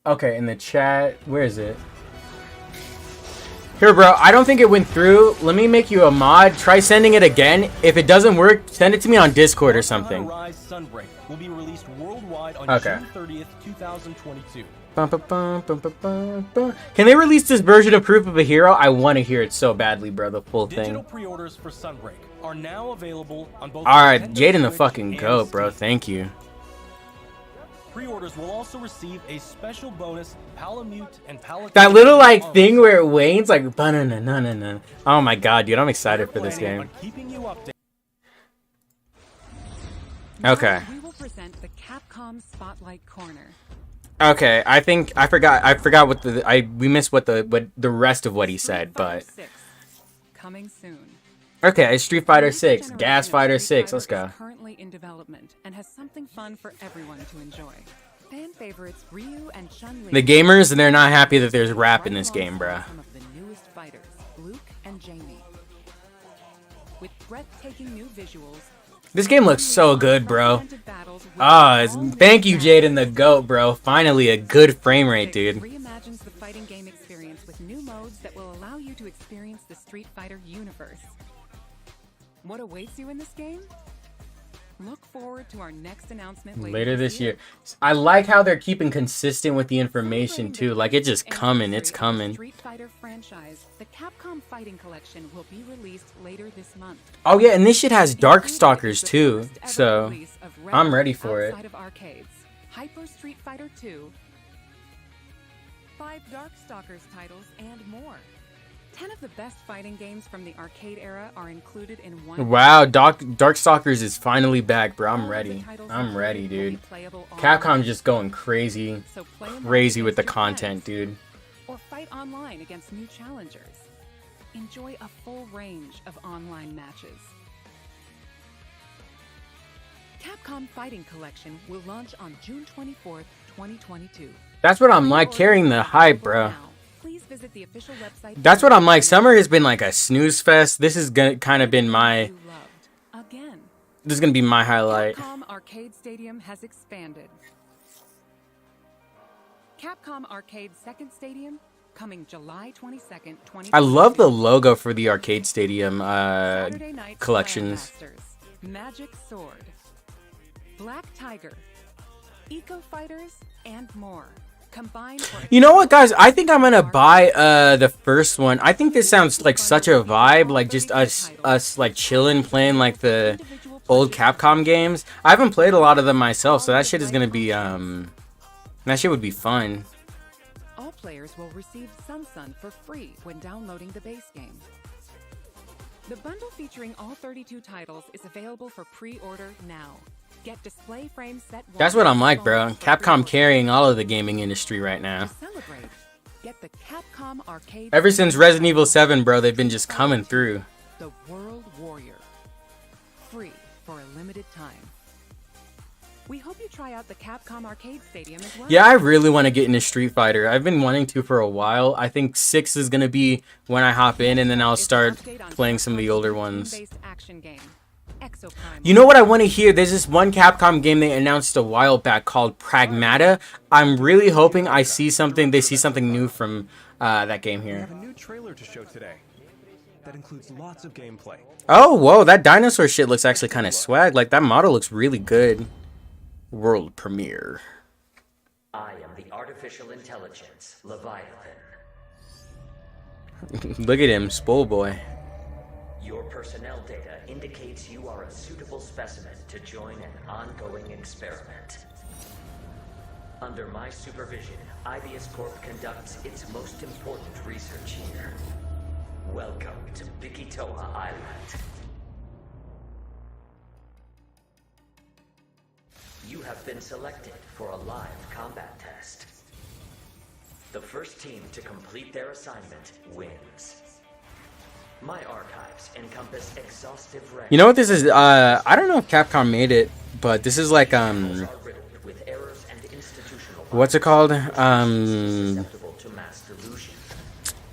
Okay, in the chat, where is it? Here, bro, I don't think it went through. Let me make you a mod. Try sending it again. If it doesn't work, send it to me on Discord or something. Rise Sunbreak will be released worldwide on Okay. June 30th, 2022. Bum, bum, bum, bum, bum, bum, bum. Can they release this version of Proof of a Hero? I want to hear it so badly, bro, the full Digital thing. pre-orders for Sunbreak are now available on both Alright, Nintendo Jaden the Switch fucking and goat, bro. Steam. Thank you. Pre-orders will also receive a special bonus Palamute and Palatine. That little like thing where it wanes, like banana. Oh my god, dude, I'm excited for this game. Keeping you updated. Okay. We will present the Capcom Spotlight Corner. Okay, I think I forgot what we missed what the rest of what he said, but Street Fighter 6, coming soon. okay, Street Fighter Next 6, generation Gas of Fighter Street 6, let's Fighter go. is currently in development and has something fun for everyone to enjoy. Fan favorites Ryu and Chun-Li. The gamers, they're not happy that there's rap in this game, bruh. Some of the newest fighters, Luke and Jamie. With breathtaking new visuals. This game looks so good, bro. Ah, thank you, Jaden the GOAT, bro. Finally, a good frame rate, dude. Reimagines the fighting game experience with new modes that will allow you to experience the Street Fighter universe. What awaits you in this game? Look forward to our next announcement Later this year. I like how they're keeping consistent with the information too. Like it's just coming, it's coming. Street Fighter franchise, the Capcom Fighting Collection will be released later this month. Oh yeah, and this shit has Darkstalkers Included too, is the first ever so release of I'm Red ready for it. outside of arcades. Hyper Street Fighter 2, 5 Darkstalkers titles, and more. 10 of the best fighting games from the arcade era are included in one. Wow, Darkstalkers is finally back, bro. I'm ready. I'm ready, dude. Capcom's just going crazy, So play 'em crazy up with the against your content, friends, dude. or fight online against new challengers. Enjoy a full range of online matches. Capcom Fighting Collection will launch on June 24th, 2022. That's what I'm like, carrying the hype, bro. Now, please visit the official website. That's what I'm like. Summer has been like a snooze fest. This is kind of been my. You loved. Again, This is gonna be my highlight. Capcom Arcade Stadium has expanded. Capcom Arcade Second Stadium coming July 22nd, 2022. I love the logo for the arcade stadium Saturday Night collections. Grandmasters, Magic Sword, Black Tiger, Eco Fighters, and more. Combined for You know what, guys? I think I'm gonna buy the first one. I think this sounds like such a vibe, like just us like chilling, playing like the old Capcom games. I haven't played a lot of them myself, so that shit is gonna be that shit would be fun. all players will receive Sun for free when downloading the base game. The bundle featuring all 32 titles is available for pre-order now. Get display frame set. That's what I'm like, bro. Capcom carrying all of the gaming industry right now. To celebrate, get the Capcom Arcade. Ever since Resident Evil 7, bro, they've been just coming through. The World Warrior. Free for a limited time. We hope you try out the Capcom Arcade Stadium as well. Yeah, I really want to get into Street Fighter. I've been wanting to for a while. I think 6 is gonna be when I hop in, and then I'll It's an start update on playing some of the Capcom's older ones. team-based action game, Exoprime. You know what I want to hear? There's this one Capcom game they announced a while back called Pragmata. I'm really hoping they see something new from that game We here. have a new trailer to show today that includes lots of gameplay. Oh, whoa, that dinosaur shit looks actually kind of swag. Like, that model looks really good. World premiere. I am the artificial intelligence, Leviathan. Look at him, spoil boy. Your personnel data indicates you are a suitable specimen to join an ongoing experiment. Under my supervision, Ibius Corp conducts its most important research here. Welcome to Bikitoa Island. You have been selected for a live combat test. The first team to complete their assignment wins. My archives encompass exhaustive records. You know what this is? I don't know if Capcom made it, but this is like With errors and institutional what's it called? susceptible to mass delusion.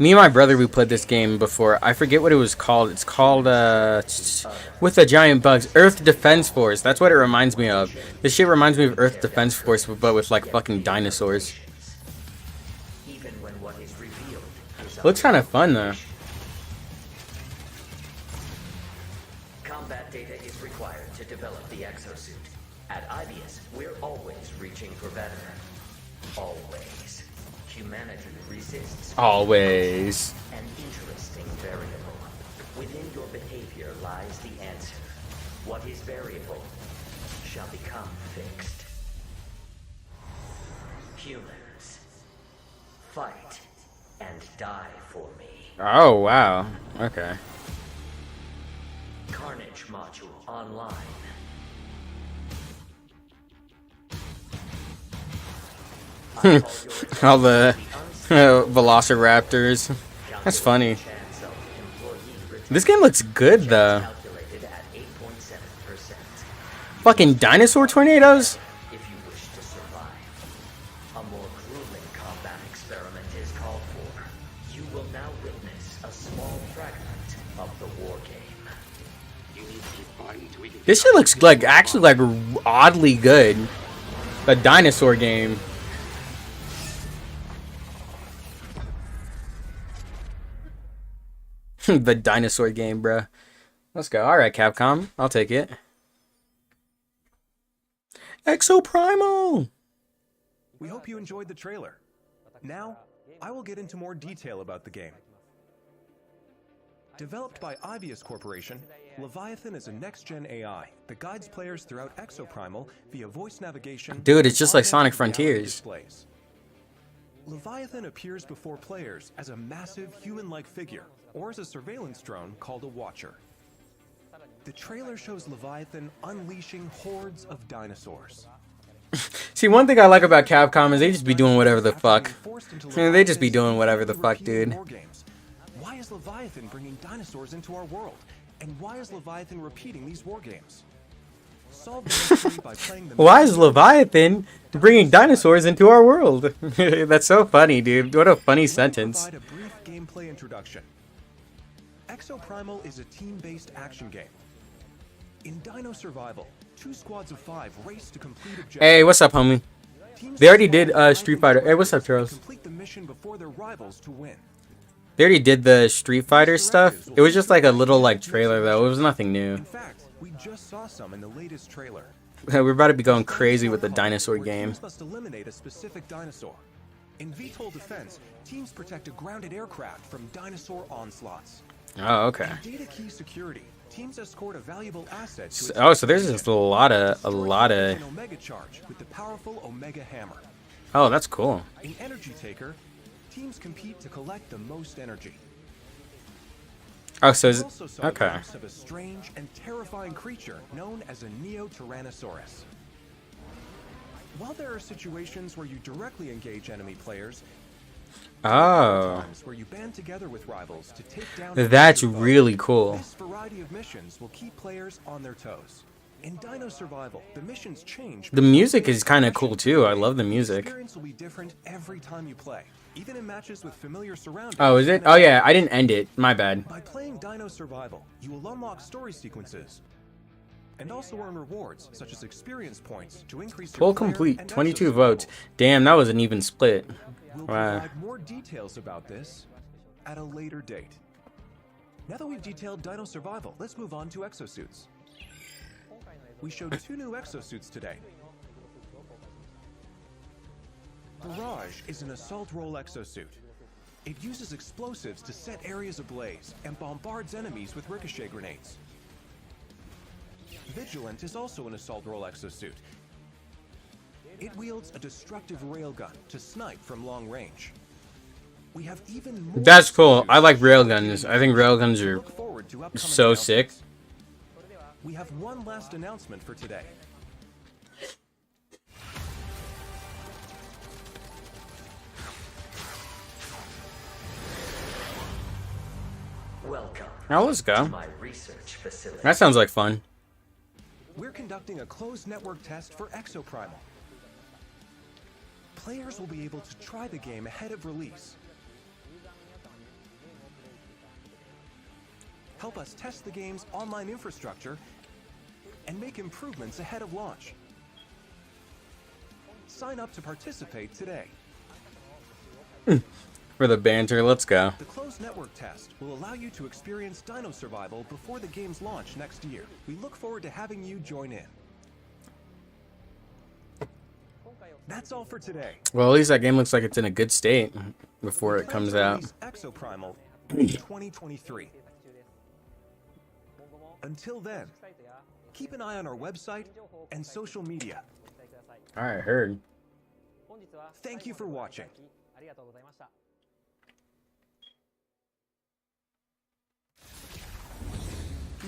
Me and my brother, we played this game before. I forget what it was called. It's called with the giant bugs, Earth Defense Force. That's what it reminds me of. This shit reminds me of Earth Defense Force, but with like fucking dinosaurs. Even when what is revealed is Looks kind of fun though. combat data is required to develop the exosuit. At Ibius, we're always reaching for better. Always. Humanity resists Always. an interesting variable. Within your behavior lies the answer. What is variable shall become fixed. Humans, fight and die for me. Oh wow. Okay. Carnage module online. I call your All the attention velociraptors. That's funny. chance of employee retention This game looks good though. calculated at 8.7%. Fucking dinosaur tornadoes. If you wish to survive, a more grueling combat experiment is called for. You will now witness a small fragment of the war game. This shit looks like actually like oddly good. A dinosaur game. The dinosaur game, bruh. Let's go. All right, Capcom. I'll take it. Exoprimal. We hope you enjoyed the trailer. Now, I will get into more detail about the game. Developed by Ibius Corporation, Leviathan is a next-gen AI that guides players throughout Exoprimal via voice navigation. Dude, it's just like augmented Sonic reality Frontiers. displays. Leviathan appears before players as a massive human-like figure, or as a surveillance drone called a Watcher. The trailer shows Leviathan unleashing hordes of dinosaurs. See, one thing I like about Capcom is they just be doing whatever the fuck. They just be doing whatever the fuck, dude. Why is Leviathan bringing dinosaurs into our world? And why is Leviathan repeating these war games? Solve the mystery by playing the Why is Leviathan bringing dinosaurs into our world? That's so funny, dude. What a funny sentence. Provide a brief gameplay introduction. Exoprimal is a team-based action game. In Dino Survival, 2 squads of 5 race to complete objectives. Hey, what's up, homie? Teams They already of did 5 Street Fighter. Hey, what's up, Charles? complete the mission before their rivals to win. They already did the Street Fighter stuff. It was just like a little like trailer though. It was nothing new. In fact, we just saw some in the latest trailer. We're about to be going crazy with the dinosaur Where game. Teams must eliminate a specific dinosaur. In VTOL defense, teams protect a grounded aircraft from dinosaur onslaughts. Oh, okay. In data key security, teams escort a valuable asset to its Oh, so there's just destination. a lot of An Omega charge with the powerful Omega hammer. Oh, that's cool. In Energy Taker, teams compete to collect the most energy. Oh, so We is also saw a okay. glimpse of a strange and terrifying creature known as a Neo-Tyrannosaurus. While there are situations where you directly engage enemy players, there are Oh, times where you band together with rivals to take down that's enemy foes. really cool. This variety of missions will keep players on their toes. In Dino Survival, the missions change. The music is kind of cool too. I love the The music. experience will be different every time you play, even in matches with familiar surroundings. Oh, is it? Oh yeah, I didn't end it. My bad. By playing Dino Survival, you will unlock story sequences and also earn rewards such as experience points to increase your Full player complete. and 22 exosuit votes. levels. Damn, that was an even split. We'll Wow. provide more details about this at a later date. Now that we've detailed Dino Survival, let's move on to exosuits. We showed 2 new exosuits today. Barrage is an assault role exosuit. It uses explosives to set areas ablaze and bombards enemies with ricochet grenades. Vigilant is also an assault role exosuit. It wields a destructive railgun to snipe from long range. We have even more. That's cool. I like railguns. I think railguns are Look forward to upcoming so sick. announcements. We have one last announcement for today. Welcome Now let's to go. my research facility. That sounds like fun. We're conducting a closed network test for Exoprimal. Players will be able to try the game ahead of release. Help us test the game's online infrastructure and make improvements ahead of launch. Sign up to participate today. For the banter, let's go. The closed network test will allow you to experience dino survival before the game's launch next year. We look forward to having you join in. That's all for today. Well, at least that game looks like it's in a good state before it comes out. Release Exoprimal in 2023. Until then, keep an eye on our website and social media. Alright, heard. Thank you for watching.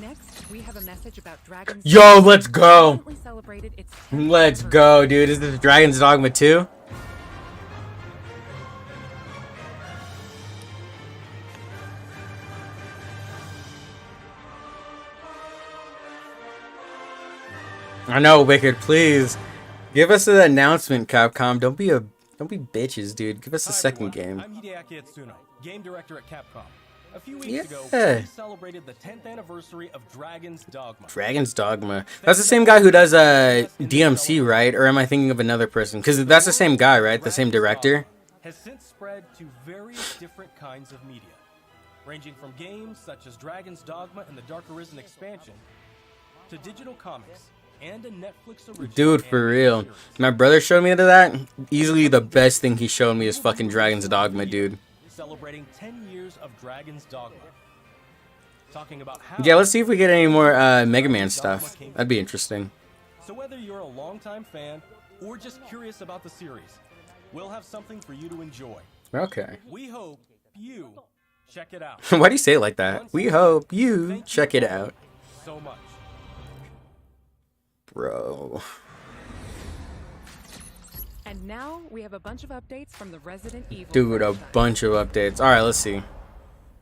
Next, we have a message about Dragon's Yo, let's go. recently celebrated its 10th Let's anniversary. go, dude. Is this Dragon's Dogma 2? I know, Wicked, please. Give us an announcement, Capcom. Don't be bitches, dude. Give us a Hi, second everyone. game. I'm Hideaki Itsuno, game director at CAPCOM. A few weeks ago, Yeah. we celebrated the 10th anniversary of Dragon's Dogma. Dragon's Dogma. That's the same guy who does DMC, right? Or am I thinking of another person? Because that's the same guy, right? The same director. Has since spread to various different kinds of media, ranging from games such as Dragon's Dogma and the Dark Arisen expansion, to digital comics and a Netflix original. Dude, for animated real. series. My brother showed me to that. Easily the best thing he showed me is fucking Dragon's Dogma, dude. Celebrating 10 years of Dragon's Dogma. Talking about how Yeah, let's see if we get any more Mega Man stuff. That'd be interesting. So whether you're a longtime fan or just curious about the series, we'll have something for you to enjoy. Okay. We hope you check it out. Why do you say it like that? We hope you check it out. So much. Bro. And now we have a bunch of updates from the Resident Evil Dude, a franchise. bunch of updates. Alright, let's see.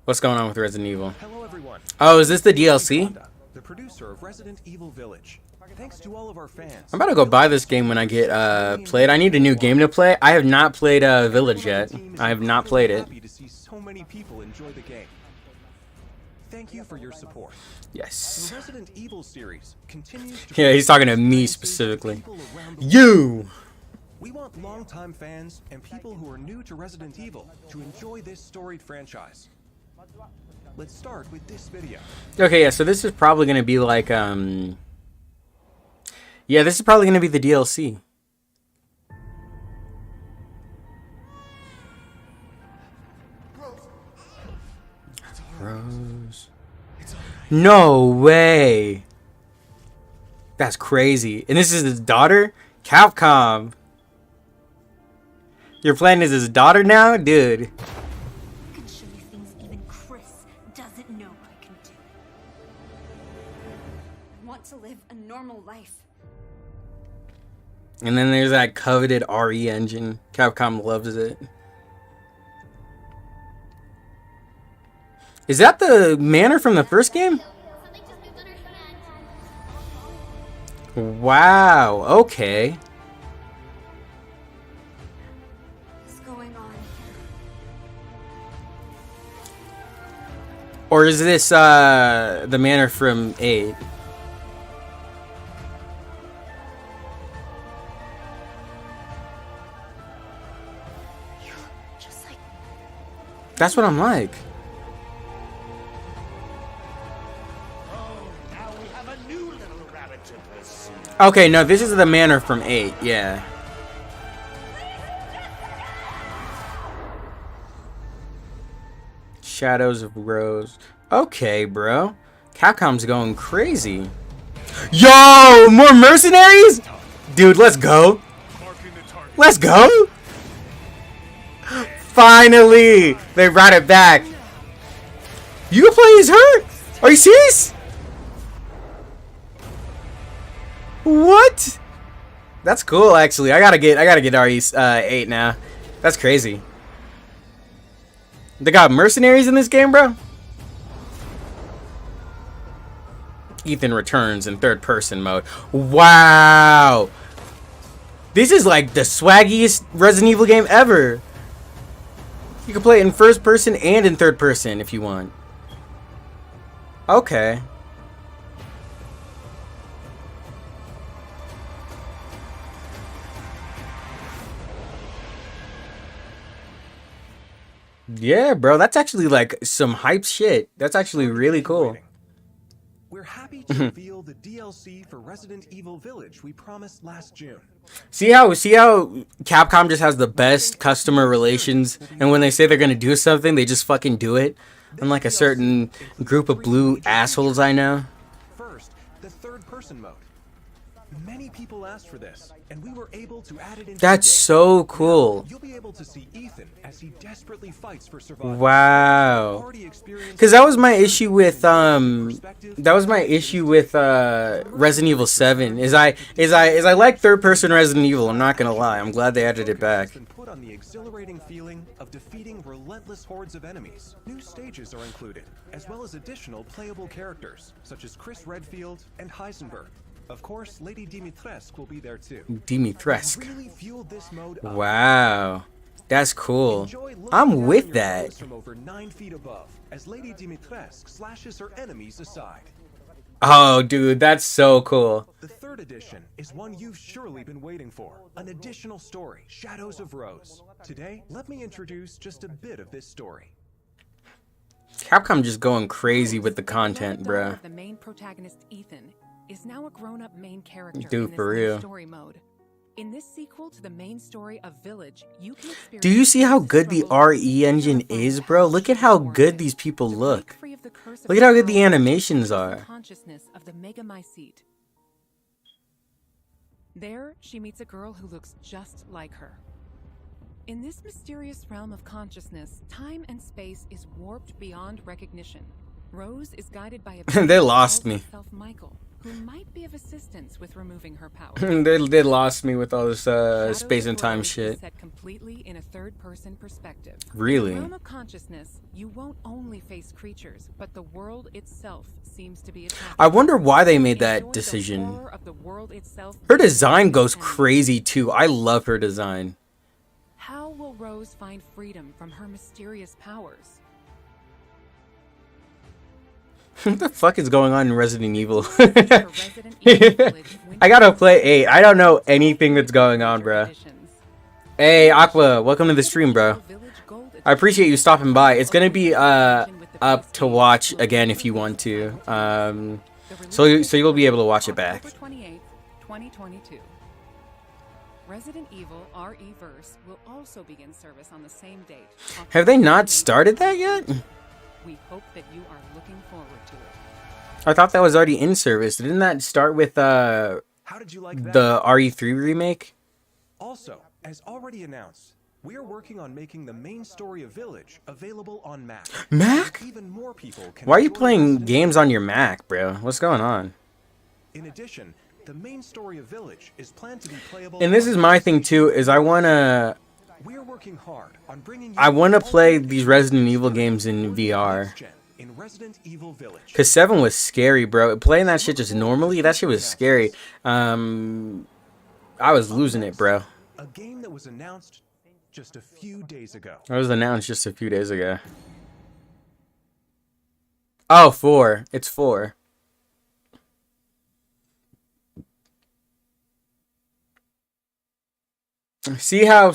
What's going on with Resident Evil? Hello, everyone. Oh, is this the DLC? Honda, the producer of Resident Evil Village. Thanks to all of our fans. I'm about to go buy this game when I get played. I need a new game to play. I have not played Village yet. I have not played it. Happy to see so many people enjoy the game. Thank you for your support. Yes. The Resident Evil series continues to Yeah, he's talking to me experiences specifically. people around the world. You! We want longtime fans and people who are new to Resident Evil to enjoy this storied franchise. Let's start with this video. Okay, yeah, so this is probably going to be like, yeah, this is probably going to be the DLC. Rose. No way. That's crazy. And this is his daughter? Capcom. You're playing as his daughter now? Dude. I can show you things even Chris doesn't know I can do. I want to live a normal life. And then there's that coveted RE engine. Capcom loves it. Is that the manor from the first game? Wow, okay. What's going on? Or is this the manor from 8? You look just like That's what I'm like. Now we have a new little rabbit to pursue. Okay, no, this is the manor from 8, yeah. Shadows of Rose. Okay, bro. Capcom's going crazy. Yo, more mercenaries? Dude, let's go. Let's go. Finally, they brought it back. You can play as her? Are you serious? What? That's cool, actually. I gotta get RE8 now. That's crazy. They got mercenaries in this game, bro. Ethan returns in third person mode. Wow. This is like the swaggiest Resident Evil game ever. You can play it in first person and in third person if you want. Okay. Yeah, bro, that's actually like some hype shit. That's actually really cool. We're happy to reveal the DLC for Resident Evil Village we promised last June. See how Capcom just has the best customer relations, and when they say they're gonna do something, they just fucking do it. Unlike a certain group of blue assholes I know. First, the third-person mode. Many people asked for this, and we were able to add it into That's the game. so cool. You'll be able to see Ethan as he desperately fights for survival. Wow. Because that was my issue with Resident Evil 7. Is I like third person Resident Evil. I'm not gonna lie. I'm glad they added it back. Put on the exhilarating feeling of defeating relentless hordes of enemies. New stages are included, as well as additional playable characters such as Chris Redfield and Heisenberg. Of course, Lady Dimitrescu will be there too. Dimitrescu. Really fueled this mode up. Wow. That's cool. I'm with that. From over 9 feet above, as Lady Dimitrescu slashes her enemies aside. Oh, dude, that's so cool. The third edition is one you've surely been waiting for. An additional story, Shadows of Rose. Today, let me introduce just a bit of this story. Capcom just going crazy with the content, bruh. The main protagonist, Ethan, is now a grown-up main character Dude, in this for new real. story mode. In this sequel to the main story of Village, you can experience. Do you see how good the RE engine is, bro? Look at how good these people look. Look at how good the animations are. Consciousness of the Megamycete. There, she meets a girl who looks just like her. In this mysterious realm of consciousness, time and space is warped beyond recognition. Rose is guided by a They lost me. Michael, who might be of assistance with removing her power. they lost me with all this space and time Rose is shit. set completely in a third-person perspective. Really? In the realm of consciousness, you won't only face creatures, but the world itself seems to be attacking. I wonder why they made Enjoy that the decision. horror of the world itself. Her design goes crazy too. I love her design. How will Rose find freedom from her mysterious powers? What the fuck is going on in Resident Evil? For Resident Evil Village, I gotta play 8. I don't know anything that's going on, bruh. Hey, Aqua, welcome to the stream, bro. I appreciate you stopping by. It's gonna be up to watch again if you want to. So you'll be able to watch it back. October 28th, 2022. Resident Evil RE-verse will also begin service on the same date. Have they not started that yet? We hope that you are looking forward to it. I thought that was already in service. Didn't that start with How did you like that? the RE3 remake? Also, as already announced, we are working on making the main story of Village available on Mac. Mac? Even more people can Why are you enjoy playing Resident games on your Mac, bro? What's going on? In addition, the main story of Village is planned to be playable. And this is my thing too, is I wanna working hard on bringing play these Resident Evil games in VR. In Resident Evil Village. Cause 7 was scary, bro. Playing that shit just normally, that shit was scary. I was losing it, bro. A game that was announced just a few days ago. It was announced just a few days ago. Oh, 4. It's 4. See how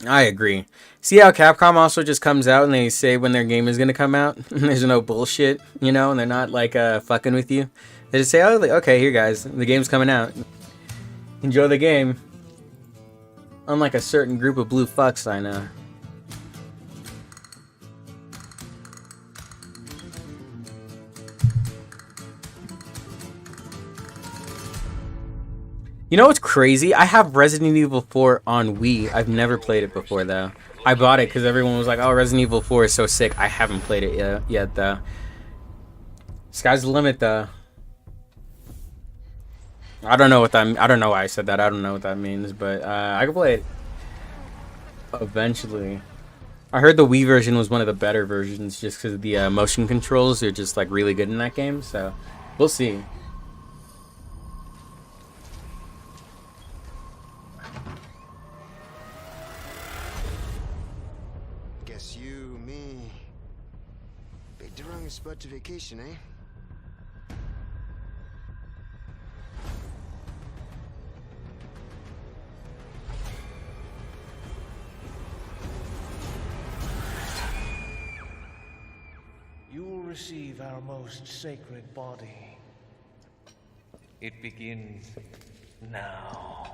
I agree. See how Capcom also just comes out and they say when their game is gonna come out? There's no bullshit, you know, and they're not like fucking with you. They just say, oh, okay, here guys, the game's coming out. Enjoy the game. Unlike a certain group of blue fucks I know. You know what's crazy? I have Resident Evil 4 on Wii. I've never played it before, though. I bought it because everyone was like, "Oh, Resident Evil 4 is so sick." I haven't played it yet, though. Sky's the limit, though. I don't know what that. I don't know why I said that. I don't know what that means, but I can play it eventually. I heard the Wii version was one of the better versions, just because the motion controls are just like really good in that game. So we'll see. Guess you, me, picked the wrong spot to vacation, eh? You will receive our most sacred body. It begins now.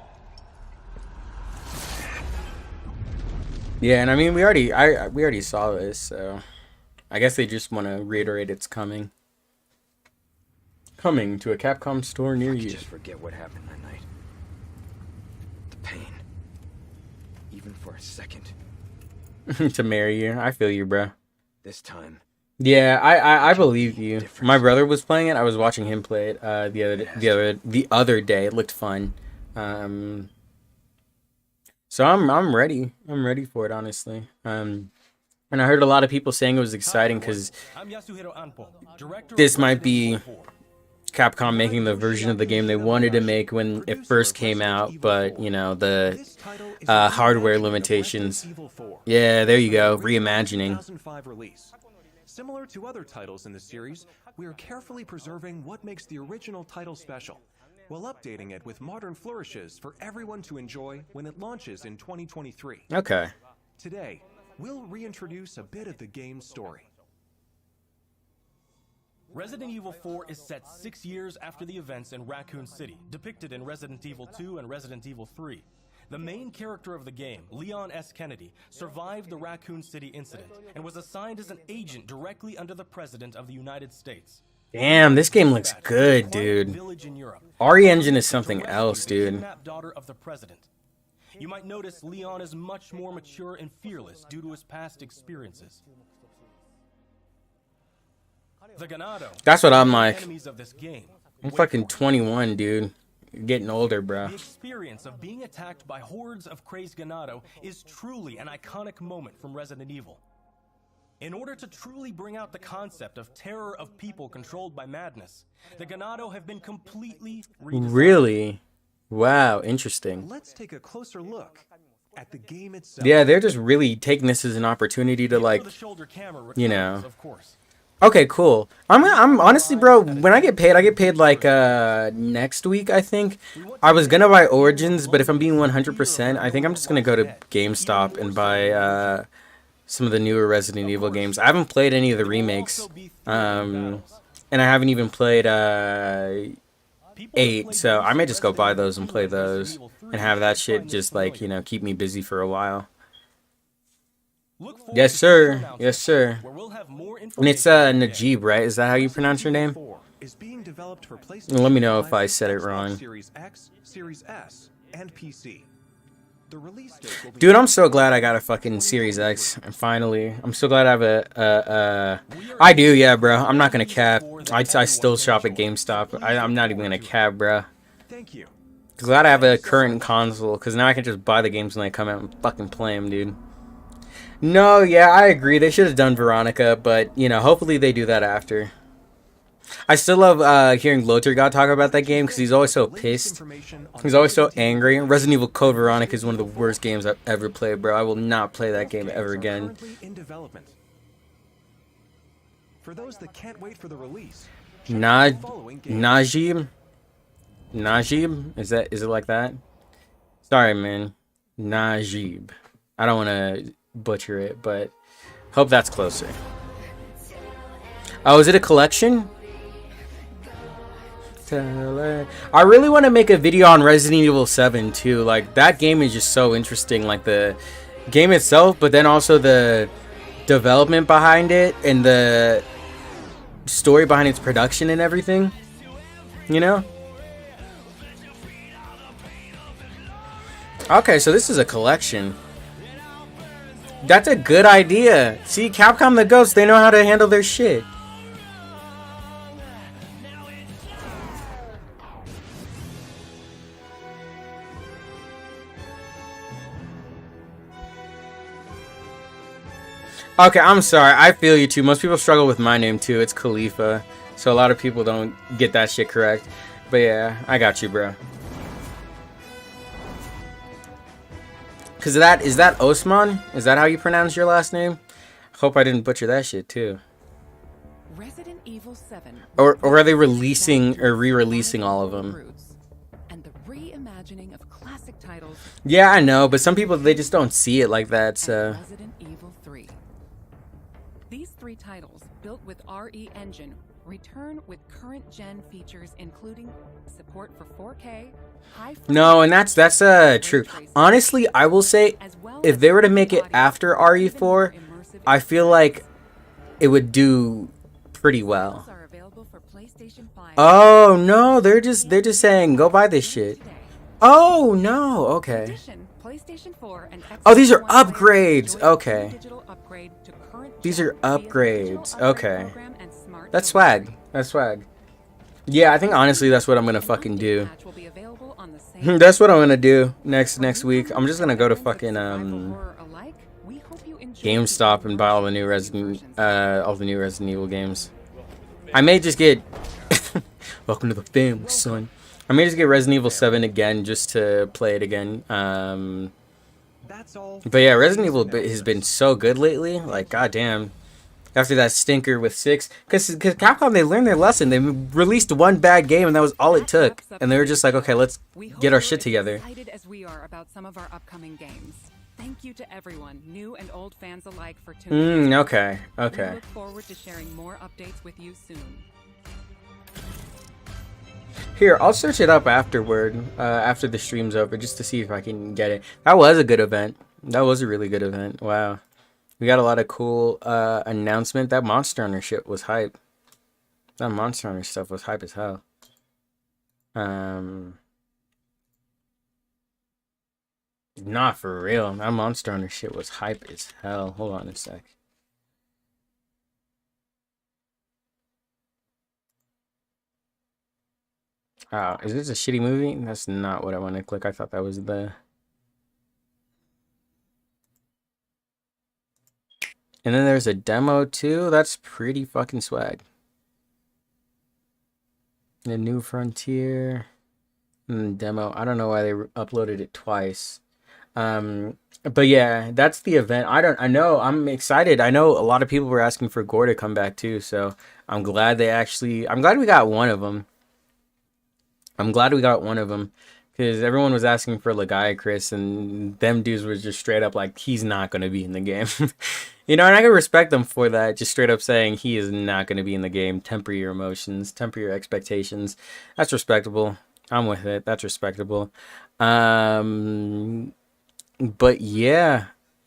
Yeah, and I mean we already saw this, so I guess they just want to reiterate it's coming. Coming to a Capcom store near you. Just forget what happened that night. The pain. Even for a second. To marry you. I feel you, bro. This time. Yeah, I believe you. My brother was playing it. I was watching him play it the other day. It looked fun. So I'm ready. I'm ready for it, honestly. And I heard a lot of people saying it was exciting because this might be Capcom making the version of the game they wanted to make when it first came out, but you know, the hardware limitations. Yeah, there you go, reimagining. Similar to other titles in the series, we are carefully preserving what makes the original title special, while updating it with modern flourishes for everyone to enjoy when it launches in 2023. Okay. Today, we'll reintroduce a bit of the game's story. Resident Evil 4 is set 6 years after the events in Raccoon City, depicted in Resident Evil 2 and Resident Evil 3. The main character of the game, Leon S. Kennedy, survived the Raccoon City incident and was assigned as an agent directly under the President of the United States. Damn, this game looks good, dude. RE Engine is something else, dude. Daughter of the President. You might notice Leon is much more mature and fearless due to his past experiences. The Ganado. That's what I'm like. Enemies of this game. I'm fucking 21, dude. You're getting older, bro. The experience of being attacked by hordes of crazed Ganado is truly an iconic moment from Resident Evil. In order to truly bring out the concept of terror of people controlled by madness, the Ganado have been completely redesigned. Really? Wow, interesting. Let's take a closer look at the game itself. Yeah, they're just really taking this as an opportunity to, like, you know. Okay, cool. I'm honestly, bro, when I get paid like next week, I think. I was gonna buy Origins, but if I'm being 100%, I think I'm just gonna go to GameStop and buy some of the newer Resident Evil games. I haven't played any of the remakes, and I haven't even played 8, so I may just go buy those and play those and have that shit just, like, you know, keep me busy for a while. Yes, sir. Yes, sir. And it's Najib, right? Is that how you pronounce your name? Let me know if I said it wrong. Series X, Series S, and PC. The release date will be Dude, I'm so glad I got a fucking Series X. Finally, I'm so glad I have I do, yeah, bro. I'm not gonna cap. I still shop at GameStop. I'm not even gonna cap, bro. Thank you. Glad I have a current console, because now I can just buy the games when they come out and fucking play them, dude. No, yeah, I agree. They should have done Veronica, but, you know, hopefully they do that after. I still love hearing Lothar talk about that game, because he's always so pissed. He's always so angry. Resident Evil Code Veronica is one of the worst games I've ever played, bro. I will not play that game ever again. In development. For those that can't wait for the release, Najib? Najib? Is it like that? Sorry, man. Najib. I don't want to butcher it, but hope that's closer. Oh, is it a collection? I really want to make a video on Resident Evil 7 too. Like, that game is just so interesting, like the game itself, but then also the development behind it and the story behind its production and everything, you know? Okay, so this is a collection. That's a good idea. See, Capcom the Ghosts, they know how to handle their shit. Okay, I'm sorry. I feel you too. Most people struggle with my name too. It's Khalifa. So a lot of people don't get that shit correct. But yeah, I got you, bro. Cause is that Osman? Is that how you pronounce your last name? Hope I didn't butcher that shit too. Resident Evil 7. Or are they releasing or re-releasing all of them? And the reimagining of classic titles. Yeah, I know, but some people they just don't see it like that. So. Resident Evil 3. These 3 titles, built with RE Engine, return with current gen features including support for 4K. No, and that's true. Honestly, I will say if they were to make it after RE4, I feel like it would do pretty well. Oh no, they're just saying go buy this shit. Oh no, okay. Oh, these are upgrades. Okay. These are upgrades. Okay. That's swag. That's swag. Yeah, I think honestly that's what I'm gonna fucking do. That's what I'm gonna do next week. I'm just gonna go to fucking GameStop and buy all the new Resident Evil games. I may just get welcome to the family, son. I may just get Resident Evil 7 again just to play it again. But yeah, Resident Evil has been so good lately. Like, goddamn. After that stinker with 6, because Capcom, they learned their lesson. They released one bad game, and that was all it took. And they were just like, okay, let's get our shit together. Excited as we are about some of our upcoming games. Thank you to everyone, new and old fans alike, for tuning in. Okay. We look forward to sharing more updates with you soon. Here, I'll search it up afterward, after the stream's over, just to see if I can get it. That was a good event. That was a really good event. Wow. We got a lot of cool announcement. That Monster Hunter shit was hype. That Monster Hunter stuff was hype as hell. Not for real. That Monster Hunter shit was hype as hell. Hold on a sec. Is this a shitty movie? That's not what I want to click. I thought that was the... And then there's a demo too. That's pretty fucking swag. The New Frontier demo. I don't know why they uploaded it twice. But yeah, that's the event. I know. I'm excited. I know a lot of people were asking for Gore to come back too. So I'm glad I'm glad we got one of them. Because everyone was asking for Chris, and them dudes were just straight up like, he's not going to be in the game. You know, and I can respect them for that. Just straight up saying he is not going to be in the game. Temper your emotions. Temper your expectations. That's respectable. I'm with it. That's respectable. But yeah,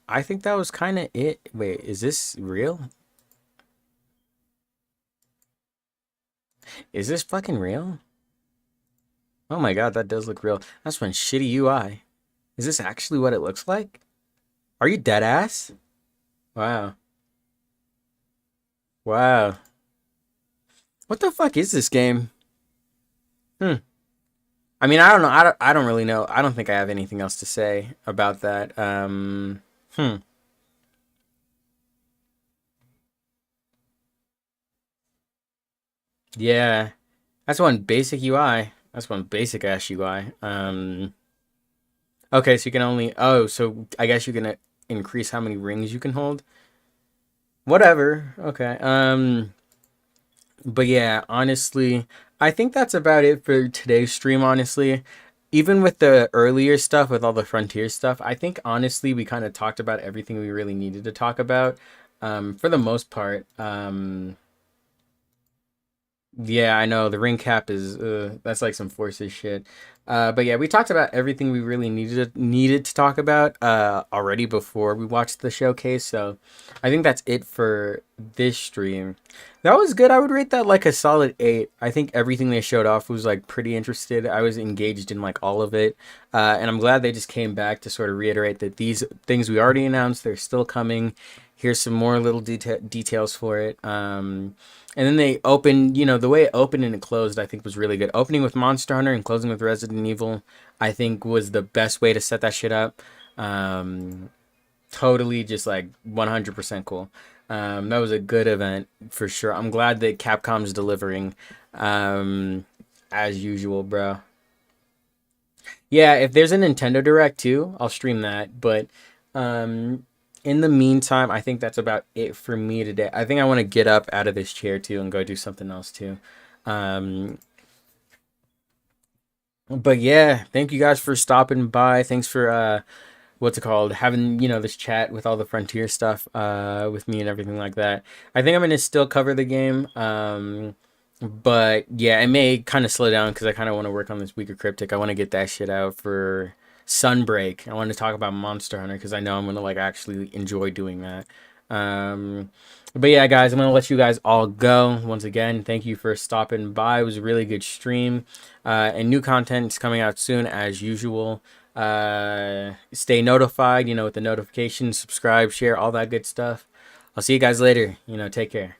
I think that was kind of it. Wait, is this real? Is this fucking real? Oh my god, that does look real. That's one shitty UI. Is this actually what it looks like? Are you dead ass? Wow. Wow. What the fuck is this game? I mean, I don't know. I don't really know. I don't think I have anything else to say about that. Yeah. That's one basic UI. That's one basic ass UI. Okay, so you can only... Oh, so I guess you can increase how many rings you can hold. Whatever. Okay. But yeah, honestly, I think that's about it for today's stream, honestly. Even with the earlier stuff, with all the Frontier stuff, I think, honestly, we kind of talked about everything we really needed to talk about. For the most part. Yeah, I know the ring cap is that's like some Forces shit. But yeah, we talked about everything we really needed to talk about already before we watched the showcase. So I think that's it for this stream. That was good. I would rate that like a solid 8. I think everything they showed off was like pretty interested. I was engaged in like all of it. And I'm glad they just came back to sort of reiterate that these things we already announced, they're still coming. Here's some more little details for it. And then they opened, you know, the way it opened and it closed, I think was really good. Opening with Monster Hunter and closing with Resident Evil, I think was the best way to set that shit up. Totally just like 100% cool. That was a good event for sure. I'm glad that Capcom's delivering as usual, bro. Yeah, if there's a Nintendo Direct too, I'll stream that. But in the meantime, I think that's about it for me today. I think I want to get up out of this chair too and go do something else too. But yeah, thank you guys for stopping by. Thanks for what's it called, having, you know, this chat with all the Frontier stuff with me and everything like that. I think I'm gonna still cover the game. But yeah, it may kind of slow down because I kind of want to work on this weaker cryptic. I want to get that shit out for Sunbreak. I want to talk about Monster Hunter because I know I'm gonna like actually enjoy doing that. But yeah, guys, I'm gonna let you guys all go. Once again, thank you for stopping by. It was a really good stream, and new content is coming out soon as usual. Stay notified, you know, with the notifications, subscribe, share, all that good stuff. I'll see you guys later. You know, take care.